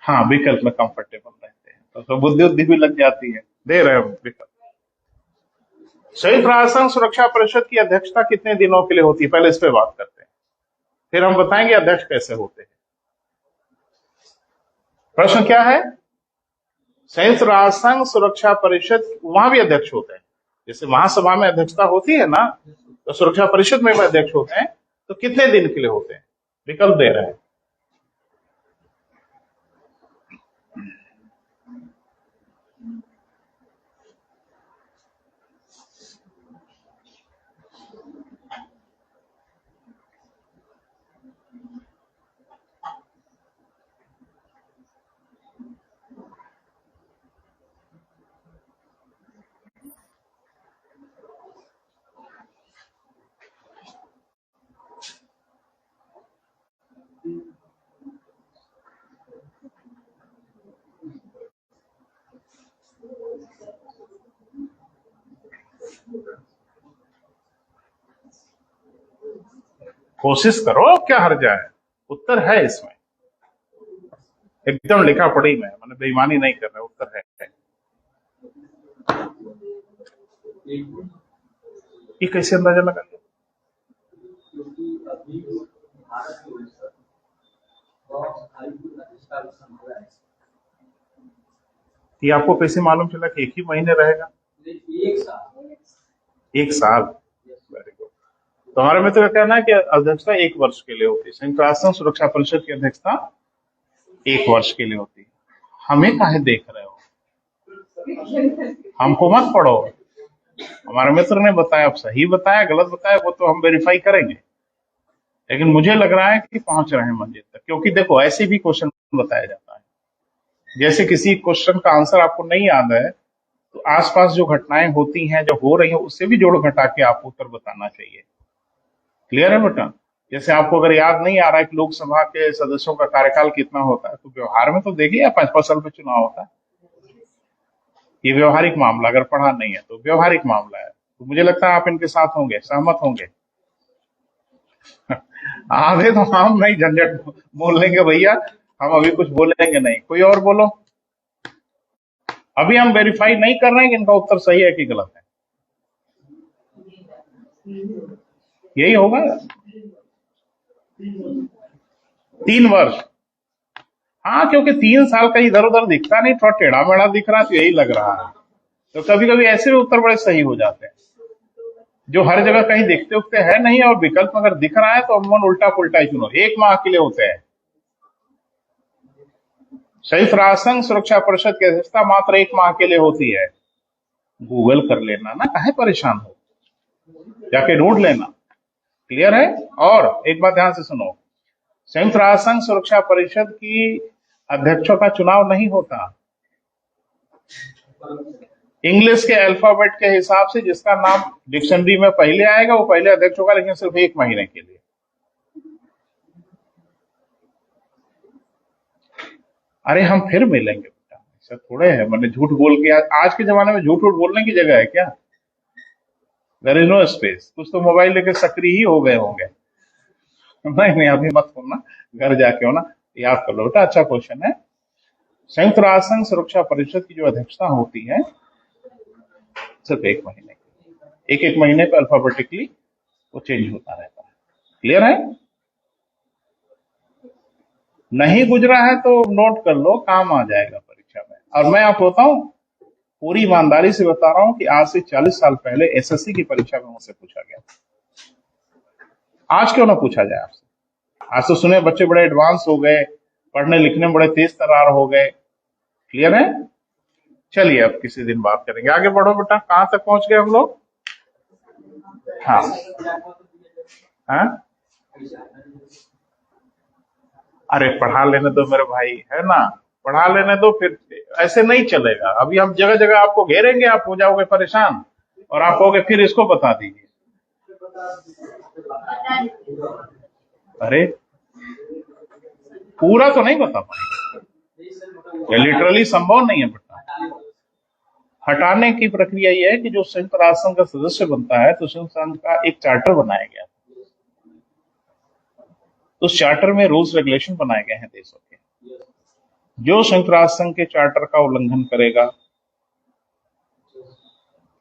हाँ, विकल्प में कंफर्टेबल रहते हैं तो बुद्धि उद्धि भी लग जाती है। दे रहे हैं विकल्प। संयुक्त राष्ट्र संघ सुरक्षा परिषद की अध्यक्षता कितने दिनों के लिए होती है, पहले इस पे बात करते हैं, फिर हम बताएंगे अध्यक्ष कैसे होते हैं। प्रश्न क्या है? संयुक्त राष्ट्र संघ सुरक्षा परिषद, वहां भी अध्यक्ष होते हैं, जैसे महासभा में अध्यक्षता होती है ना, तो सुरक्षा परिषद में भी अध्यक्ष होते हैं। तो कितने दिन के लिए होते हैं? विकल्प दे रहे हैं। कोशिश करो, क्या हर्जा है, उत्तर है इसमें, एकदम लिखा पढ़ी में, मैंने बेईमानी नहीं कर रहा, उत्तर है। ये कैसे अंदाजा लगा लिया? ये आपको कैसे मालूम चला कि एक ही महीने रहेगा? एक साल। Very good. तो हमारे मित्र का कहना है कि अध्यक्षता 1 वर्ष के लिए होती है, संयुक्त राष्ट्र सुरक्षा परिषद की अध्यक्षता 1 वर्ष के लिए होती है। हमें काहे देख रहे हो, हमको मत पढ़ो। हमारे मित्र ने बताया, अब सही बताया गलत बताया वो तो हम वेरीफाई करेंगे, लेकिन मुझे लग रहा है कि पहुंच रहे हैं मंजिल तक। क्योंकि देखो, ऐसे भी क्वेश्चन बताया जाता है, जैसे किसी क्वेश्चन का आंसर आपको नहीं याद है तो आसपास जो घटनाएं होती हैं, जो हो रही हैं, उससे भी जोड़ घटा के आपको उत्तर बताना चाहिए। क्लियर है बेटा? जैसे आपको अगर याद नहीं आ रहा है कि लोकसभा के सदस्यों का कार्यकाल कितना होता है, तो व्यवहार में तो देखिए 5-5 साल पे चुनाव होता है। ये व्यवहारिक मामला, अगर पढ़ा नहीं है तो व्यवहारिक मामला है। तो मुझे लगता है आप इनके साथ होंगे, सहमत होंगे। आधे तो हम नहीं झंझट बोल लेंगे भैया, हम अभी कुछ बोलेंगे नहीं। कोई और बोलो। अभी हम वेरीफाई नहीं कर रहे हैं कि इनका उत्तर सही है कि गलत है। यही होगा 3 वर्ष। हाँ, क्योंकि 3 साल का इधर उधर दिखता नहीं, थोड़ा टेढ़ा मेढ़ा दिख रहा है तो यही लग रहा है। तो कभी कभी ऐसे भी उत्तर बड़े सही हो जाते हैं, जो हर जगह कहीं दिखते उखते है नहीं, और विकल्प अगर दिख रहा है तो अमूमन उल्टा पुल्टा ही चुनो। 1 माह के लिए होते हैं। संयुक्त राष्ट्र संघ सुरक्षा परिषद की अध्यक्षता मात्र 1 माह के लिए होती है। गूगल कर लेना ना, काहे परेशान हो, जाके ढूंढ लेना। क्लियर है? और एक बात ध्यान से सुनो, संयुक्त राष्ट्र संघ सुरक्षा परिषद की अध्यक्षों का चुनाव नहीं होता। इंग्लिश के अल्फाबेट के हिसाब से जिसका नाम डिक्शनरी में पहले आएगा वो पहले अध्यक्ष होगा, लेकिन सिर्फ 1 महीने के लिए। अरे हम फिर मिलेंगे बेटा, ऐसा थोड़े है, मैंने झूठ बोल के आज के जमाने में झूठ बोलने की जगह है क्या? There is no space. कुछ तो मोबाइल लेके सक्रिय ही हो गए होंगे। नहीं नहीं, अभी मत होना, घर जाके होना। याद कर लो बेटा, अच्छा क्वेश्चन है। संयुक्त राष्ट्र संघ सुरक्षा परिषद की जो अध्यक्षता होती है सिर्फ 1 महीने की, एक महीने पर अल्फाबेटिकली वो चेंज होता रहता है। क्लियर है? नहीं गुजरा है तो नोट कर लो, काम आ जाएगा परीक्षा में। और मैं आपको बताऊं, पूरी ईमानदारी से बता रहा हूं कि आज से 40 साल पहले एसएससी की परीक्षा में मुझसे पूछा गया। आज क्यों ना पूछा जाए आपसे? आज तो सुने बच्चे बड़े एडवांस हो गए, पढ़ने लिखने में बड़े तेज तर्रार हो गए। क्लियर है? चलिए अब किसी दिन बात करेंगे। आगे बढ़ो बेटा, कहां तक पहुंच गए हम लोग? हाँ हाँ, अरे पढ़ा लेने दो मेरे भाई, है ना, पढ़ा लेने दो, फिर ऐसे नहीं चलेगा। अभी हम जगह जगह आपको घेरेंगे, आप हो जाओगे परेशान और आप कहोगे फिर इसको बता दीजिए। अरे पूरा तो नहीं बता पाएंगे, ये लिटरली संभव नहीं है बेटा। हटाने की प्रक्रिया यह है कि जो संयुक्त राष्ट्र संघ का सदस्य बनता है तो संयुक्त संघ का एक चार्टर बनाया गया, तो उस चार्टर में रूल्स रेगुलेशन बनाए गए हैं देशों के। जो संयुक्त राष्ट्र संघ के चार्टर का उल्लंघन करेगा,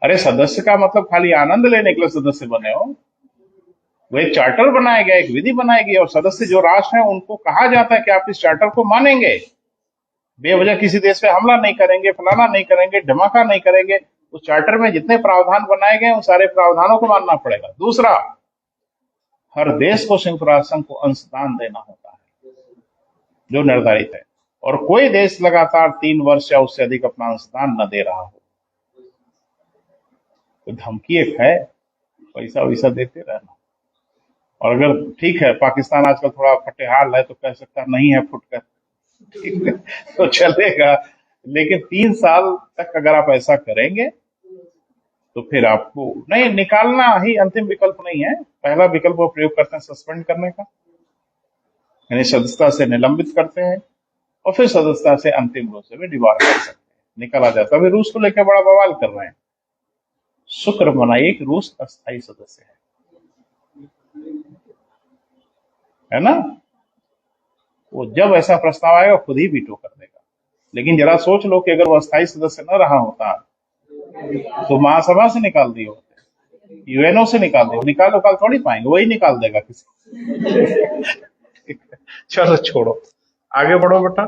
अरे सदस्य का मतलब खाली आनंद लेने के लिए सदस्य बने हो, वो एक चार्टर बनाया गया, एक विधि बनाई गई, और सदस्य जो राष्ट्र है उनको कहा जाता है कि आप इस चार्टर को मानेंगे, बेवजह किसी देश पे हमला नहीं करेंगे, फलाना नहीं करेंगे, धमाका नहीं करेंगे। उस चार्टर में जितने प्रावधान बनाए गए उन सारे प्रावधानों को मानना पड़ेगा। दूसरा, हर देश को संयुक्त राष्ट्र संघ को अंशदान देना होता है जो निर्धारित है, और कोई देश लगातार 3 वर्ष या उससे अधिक अपना अंशदान न दे रहा हो तो धमकी एक है, पैसा वैसा देते रहना। और अगर ठीक है पाकिस्तान आजकल थोड़ा फटेहाल है तो कह सकता नहीं है फुटकर, ठीक है तो चलेगा, लेकिन 3 साल तक अगर आप ऐसा करेंगे तो फिर आपको नहीं, निकालना ही अंतिम विकल्प नहीं है। पहला विकल्प वो प्रयोग करते हैं सस्पेंड करने का, यानी सदस्यता से निलंबित करते हैं, और फिर सदस्यता से अंतिम रूप से भी डिबार कर सकते हैं, निकाला जाता है। अभी रूस को लेकर बड़ा बवाल कर रहे हैं। शुक्र मनाइए कि रूस अस्थायी सदस्य है। है ना। वो जब ऐसा प्रस्ताव आएगा खुद ही वीटो कर देगा। लेकिन जरा सोच लो कि अगर वो अस्थायी सदस्य न रहा होता तो महासभा से निकाल दिए होते, यूएनओ से निकाल दिए, निकाल थोड़ी पाएंगे, वही निकाल देगा किसी। चलो छोड़ो, आगे बढ़ो बेटा।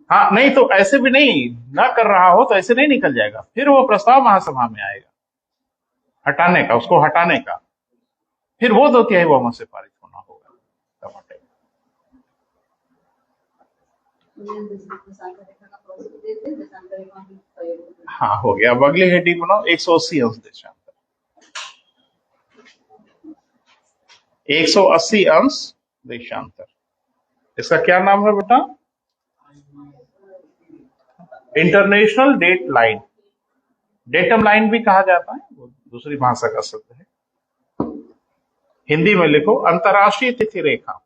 हाँ नहीं तो ऐसे भी नहीं, ना कर रहा हो तो ऐसे नहीं निकल जाएगा, फिर वो प्रस्ताव महासभा में आएगा हटाने का, उसको हटाने का, फिर वो 2/3 बहुमत से पारित होना होगा। टमाटर हाँ हो गया। अब अगली हेडिंग बनाओ, 180 अंश देशांतर। 180 अंश देशांतर, इसका क्या नाम है बेटा? International date line, datum line भी कहा जाता है, वो दूसरी भाषा का शब्द है। हिंदी में लिखो अंतर्राष्ट्रीय तिथि रेखा।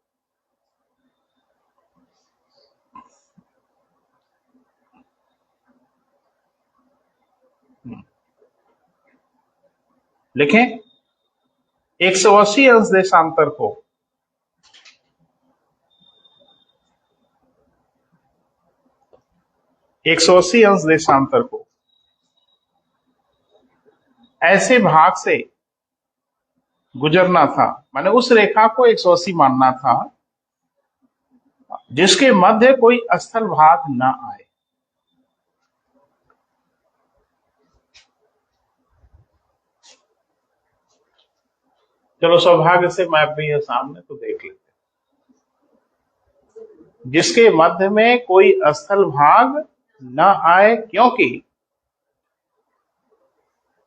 लिखें 180 अंश देशांतर को 180 अंश देशांतर को ऐसे भाग से गुजरना था, माने उस रेखा को 180 मानना था जिसके मध्य कोई स्थल भाग न आए। चलो सौभाग्य से मैप भी है सामने तो देख लेते हैं। जिसके मध्य में कोई स्थल भाग न आए, क्योंकि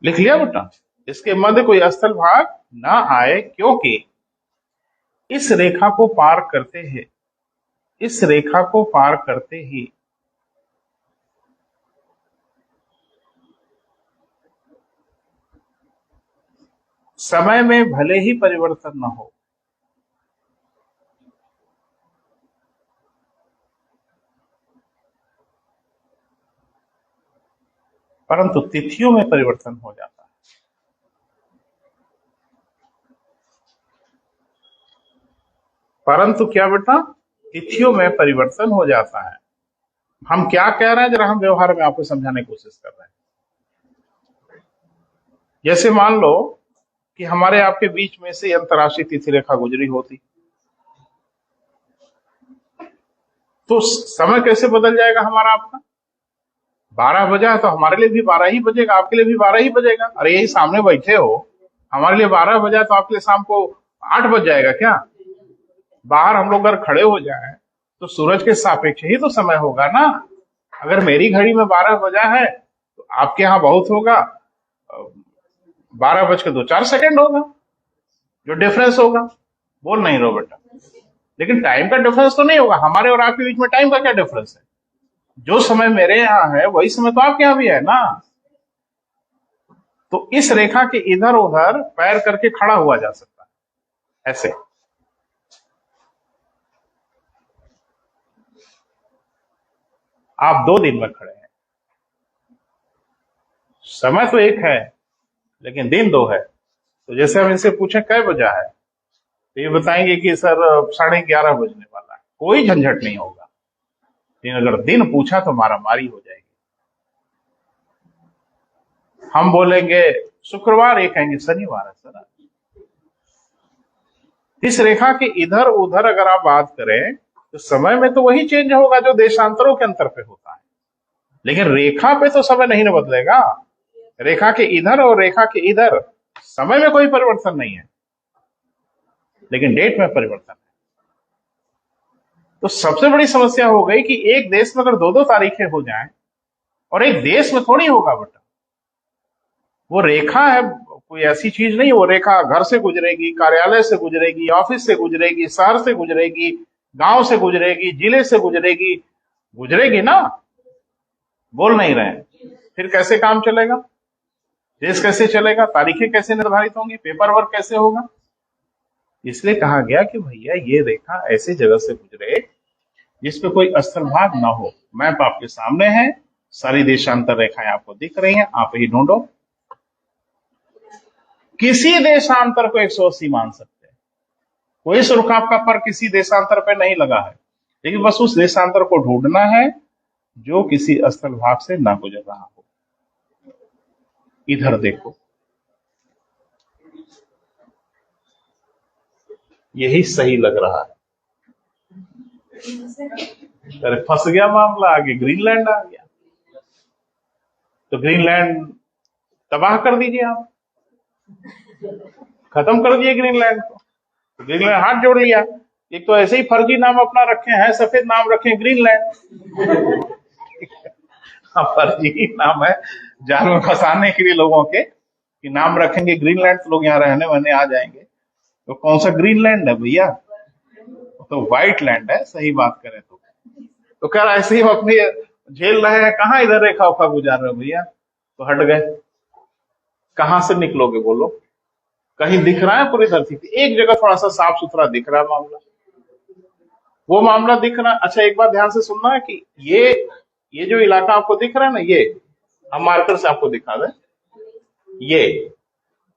लिख लिया बेटा, इसके मध्य कोई स्थल भाग न आए क्योंकि इस रेखा को पार करते हैं, इस रेखा को पार करते ही समय में भले ही परिवर्तन न हो, परंतु तिथियों में परिवर्तन हो जाता है। परंतु क्या बेटा? तिथियों में परिवर्तन हो जाता है। हम क्या कह रहे हैं, जरा हम व्यवहार में आपको समझाने की कोशिश कर रहे हैं। जैसे मान लो कि हमारे आपके बीच में से अंतर्राष्ट्रीय तिथि रेखा गुजरी होती, तो समय कैसे बदल जाएगा हमारा आपका? 12 बजा है तो हमारे लिए भी 12 ही बजेगा, आपके लिए भी 12 ही बजेगा। अरे यही सामने बैठे हो, हमारे लिए 12 बजा तो आपके लिए शाम को 8 बज जाएगा क्या? बाहर हम लोग अगर खड़े हो जाए तो सूरज के सापेक्ष ही तो समय होगा ना। अगर मेरी घड़ी में 12 बजा है तो आपके यहाँ बहुत होगा 12:02 होगा, जो डिफरेंस होगा। बोल नहीं रहो बेटा, लेकिन टाइम का डिफरेंस तो नहीं होगा। हमारे और आपके बीच में टाइम का क्या डिफरेंस है? जो समय मेरे यहाँ है वही समय तो आपके यहाँ भी है ना। तो इस रेखा के इधर उधर पैर करके खड़ा हुआ जा सकता है ऐसे। आप 2 दिन में खड़े हैं, समय तो एक है लेकिन दिन 2 है। तो जैसे हम इनसे पूछें कै बजा है तो ये बताएंगे कि सर 11:30 बजने वाला है। कोई झंझट नहीं होगा। लेकिन अगर दिन पूछा तो मारामारी हो जाएगी। हम बोलेंगे शुक्रवार, ये कहेंगे शनिवार है सर। इस रेखा के इधर उधर अगर आप बात करें तो समय में तो वही चेंज होगा जो देशांतरों के अंतर पे होता है, लेकिन रेखा पे तो समय नहीं न बदलेगा। रेखा के इधर और रेखा के इधर समय में कोई परिवर्तन नहीं है, लेकिन डेट में परिवर्तन है। तो सबसे बड़ी समस्या हो गई कि एक देश में अगर 2-2 तारीखें हो जाएं, और एक देश में थोड़ी होगा बेटा। वो रेखा है, कोई ऐसी चीज नहीं। वो रेखा घर से गुजरेगी, कार्यालय से गुजरेगी, ऑफिस से गुजरेगी, शहर से गुजरेगी, गांव से गुजरेगी, जिले से गुजरेगी, गुजरेगी ना। बोल नहीं रहे हैं, फिर कैसे काम चलेगा? देश कैसे चलेगा? तारीखें कैसे निर्धारित होंगी? पेपर वर्क कैसे होगा? इसलिए कहा गया कि भैया ये रेखा ऐसी जगह से गुजरे जिसपे कोई स्थल भाग ना हो। मैप आपके सामने है, सारी देशांतर रेखाएं आपको दिख रही हैं, आप ही ढूंढो। किसी देशांतर को 180 मान सकते हैं, कोई शुल्क आपका पर किसी देशांतर पे नहीं लगा है, लेकिन बस उस देशांतर को ढूंढना है जो किसी स्थल भाग से ना गुजर रहा हो। इधर देखो, यही सही लग रहा है। अरे फंस गया मामला, आगे ग्रीनलैंड आ गया। तो ग्रीनलैंड तबाह कर दीजिए, आप खत्म कर दिए ग्रीनलैंड को। तो ग्रीनलैंड हाथ जोड़ लिया। एक तो ऐसे ही फर्जी नाम अपना रखे हैं, सफेद नाम रखे ग्रीनलैंड। हाँ, फर्जी नाम है जाल में फंसाने के लिए लोगों के, कि नाम रखेंगे ग्रीनलैंड तो लोग यहाँ रहने वहने आ जाएंगे। तो कौन सा ग्रीनलैंड है भैया, तो व्हाइट लैंड है, सही बात करें तो। तो कह रहा ऐसे ही हम अपनी झेल रहे हैं, कहाँ इधर रेखा उखा गुजार रहे हो भैया, तो हट गए। कहां से निकलोगे बोलो? कहीं दिख रहा है पूरी धरती पे? एक जगह थोड़ा सा साफ सुथरा दिख रहा है मामला, वो मामला दिख रहा है। अच्छा, एक बात ध्यान से सुनना है कि ये जो इलाका आपको दिख रहा है ना, ये हम मार्कर से आपको दिखा दें, ये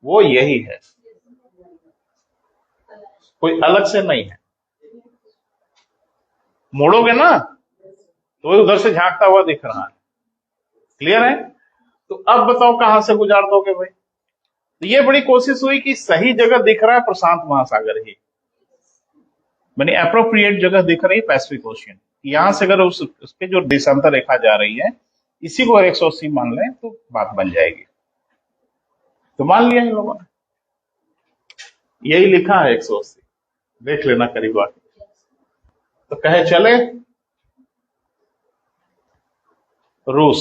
वो यही है, कोई अलग से नहीं है। मोड़ोगे ना तो उधर से झांकता हुआ दिख रहा है। क्लियर है? तो अब बताओ कहां से गुजार दोगे भाई? तो ये बड़ी कोशिश हुई कि सही जगह दिख रहा है प्रशांत महासागर ही, मैंने अप्रोप्रिएट जगह दिख रही है पैसिफिक ओशियन। यहां से अगर उस पे जो देशांतर रेखा जा रही है, इसी को 180 मान लें तो बात बन जाएगी। तो मान लिया इन लोगों ने, यही लिखा है 180, देख लेना करीब आके। तो कहे चले रूस,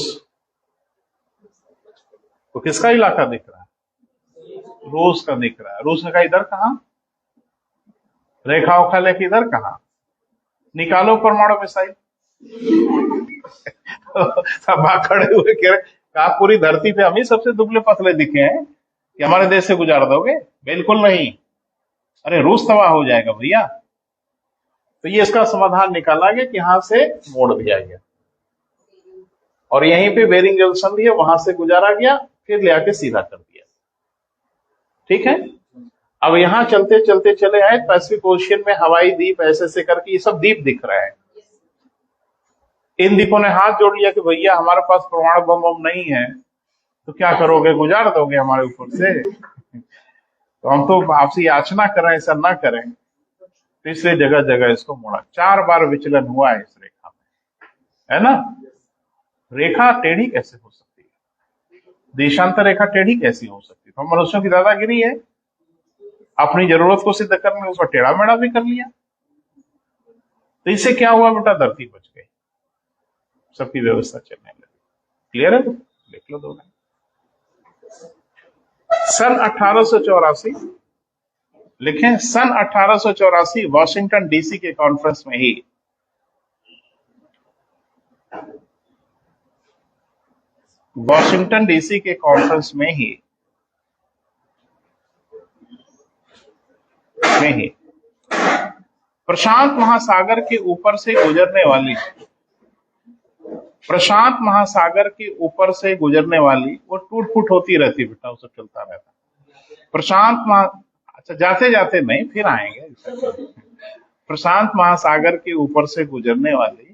तो किसका इलाका दिख रहा है? रूस का दिख रहा है। रूस का इधर कहां रेखा उखा लेके, इधर कहां? निकालो परमाणु मिसाइल। सब खड़े हुए कह रहे, कहा पूरी धरती पे हम ही सबसे दुबले पतले दिखे हैं कि हमारे देश से गुजार दोगे? बिल्कुल नहीं, अरे रूस तबाह हो जाएगा भैया। तो ये इसका समाधान निकाला गया कि यहां से मोड़ दिया गया, और यहीं पे बेरिंग जल संधि है, वहां से गुजारा गया, फिर ले आके सीधा कर दिया। ठीक है, अब यहां चलते चलते चले आए पैसिफिक ओशियन में, हवाई द्वीप ऐसे ऐसे करके ये सब द्वीप दिख रहे हैं। इन द्वीपों ने हाथ जोड़ लिया कि भैया हमारे पास परमाणु बम नहीं है, तो क्या करोगे, गुजार दोगे हमारे ऊपर से? तो हम तो आपसे याचना करें ऐसा ना करें। तो इसलिए जगह जगह इसको मोड़ा, 4 बार विचलन हुआ है इस रेखा में, है ना। रेखा टेढ़ी कैसे हो सकती है, देशांतर रेखा टेढ़ी कैसी हो सकती है? तो मनुष्यों की दादागिरी है, अपनी जरूरत को सिद्ध करने में उसको टेढ़ा मेढ़ा भी कर लिया। तो इससे क्या हुआ बेटा, धरती बच गई, सबकी व्यवस्था चलने लगी। क्लियर है? देख लो दो। सन 1884 लिखें, सन 1884 वॉशिंगटन डीसी के कॉन्फ्रेंस में ही प्रशांत महासागर के ऊपर से गुजरने वाली वो टूट फूट होती रहती बेटा, वो सब चलता रहता। अच्छा, जाते जाते नहीं, फिर आएंगे। प्रशांत महासागर के ऊपर से गुजरने वाली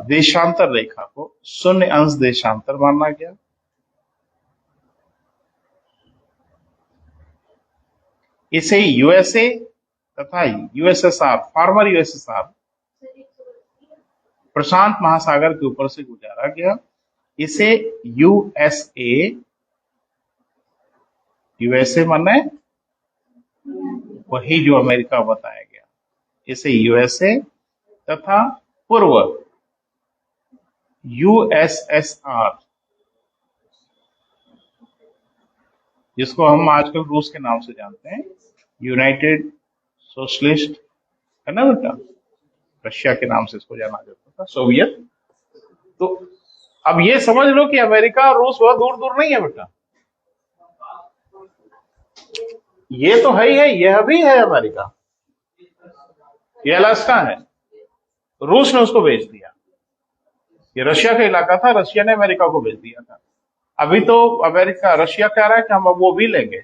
देशांतर रेखा को 0 अंश देशांतर माना गया। इसे यूएसए तथा यूएसएसआर, फॉर्मर यूएसएसआर, प्रशांत महासागर के ऊपर से गुजारा गया। इसे यूएसए माने वही जो अमेरिका बताया गया, इसे यूएसए तथा पूर्व यूएसएसआर, जिसको हम आजकल रूस के नाम से जानते हैं, यूनाइटेड सोशलिस्ट, है ना बेटा, रशिया के नाम से इसको जाना जाता था, सोवियत। तो अब ये समझ लो कि अमेरिका और रूस बहुत दूर दूर नहीं है बेटा, ये तो है ही है, यह भी है अमेरिका, ये अलास्का है, रूस ने उसको बेच दिया। ये रशिया का इलाका था, रशिया ने अमेरिका को बेच दिया था। अभी तो रशिया कह रहा है कि हम अब वो भी लेंगे,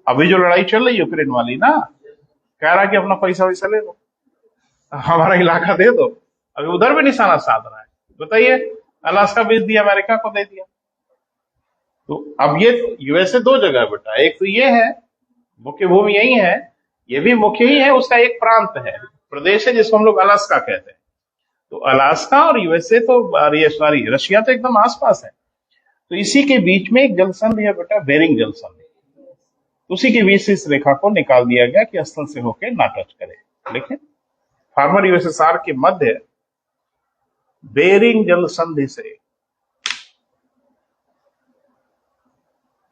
अभी जो लड़ाई चल रही है यूक्रेन वाली ना, कह रहा है कि अपना पैसा वैसा ले लो, हमारा इलाका दे दो। अभी उधर भी निशाना साध रहा है। बताइए, अलास्का बेच दिया, अमेरिका को दे दिया। तो अब ये यूएसए दो जगह है बेटा, एक तो ये है, मुख्य भूमि यही है, ये भी मुख्य ही है, उसका एक प्रांत है, प्रदेश है, जिसको हम लोग अलास्का कहते हैं। तो अलास्का और यूएसए तो, ये सॉरी, रशिया तो एकदम आसपास है। तो इसी के बीच में एक जलसंधि है बेटा, बेरिंग जलसंधि। उसी के बीच से इस रेखा को निकाल दिया गया कि स्थल से होकर ना टच करे। देखिए, फार्मर यूएसएसआर के मध्य बेरिंग जलसंधि से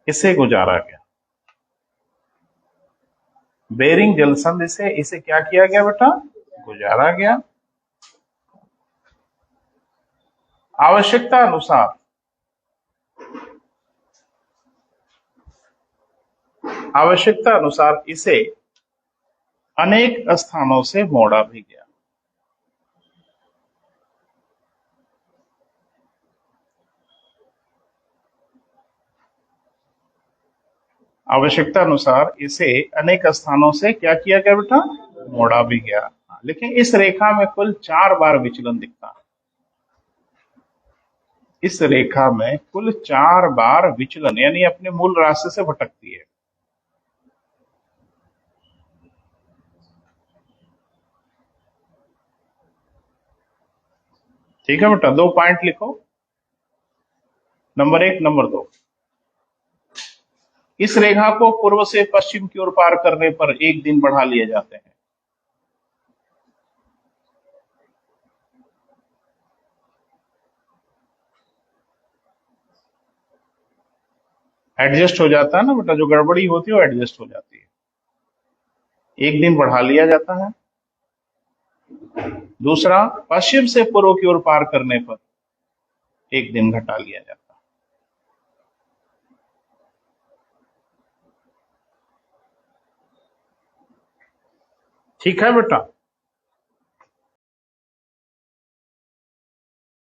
इसे गुजारा गया। बेरिंग जलसंधि से इसे क्या किया गया बेटा? गुजारा गया। आवश्यकता अनुसार इसे अनेक स्थानों से मोड़ा भी गया। आवश्यकता अनुसार इसे अनेक स्थानों से क्या किया गया बेटा? मोड़ा भी गया। लेकिन इस रेखा में कुल 4 बार विचलन दिखता है। इस रेखा में कुल 4 बार विचलन, यानी अपने मूल रास्ते से भटकती है। ठीक है बेटा, 2 पॉइंट लिखो, नंबर 1, नंबर 2। इस रेखा को पूर्व से पश्चिम की ओर पार करने पर 1 दिन बढ़ा लिए जाते हैं। एडजस्ट हो जाता है ना बेटा, जो गड़बड़ी होती है वो एडजस्ट हो जाती है। 1 दिन बढ़ा लिया जाता है। दूसरा, पश्चिम से पूर्व की ओर पार करने पर 1 दिन घटा लिया जाता है। ठीक है बेटा।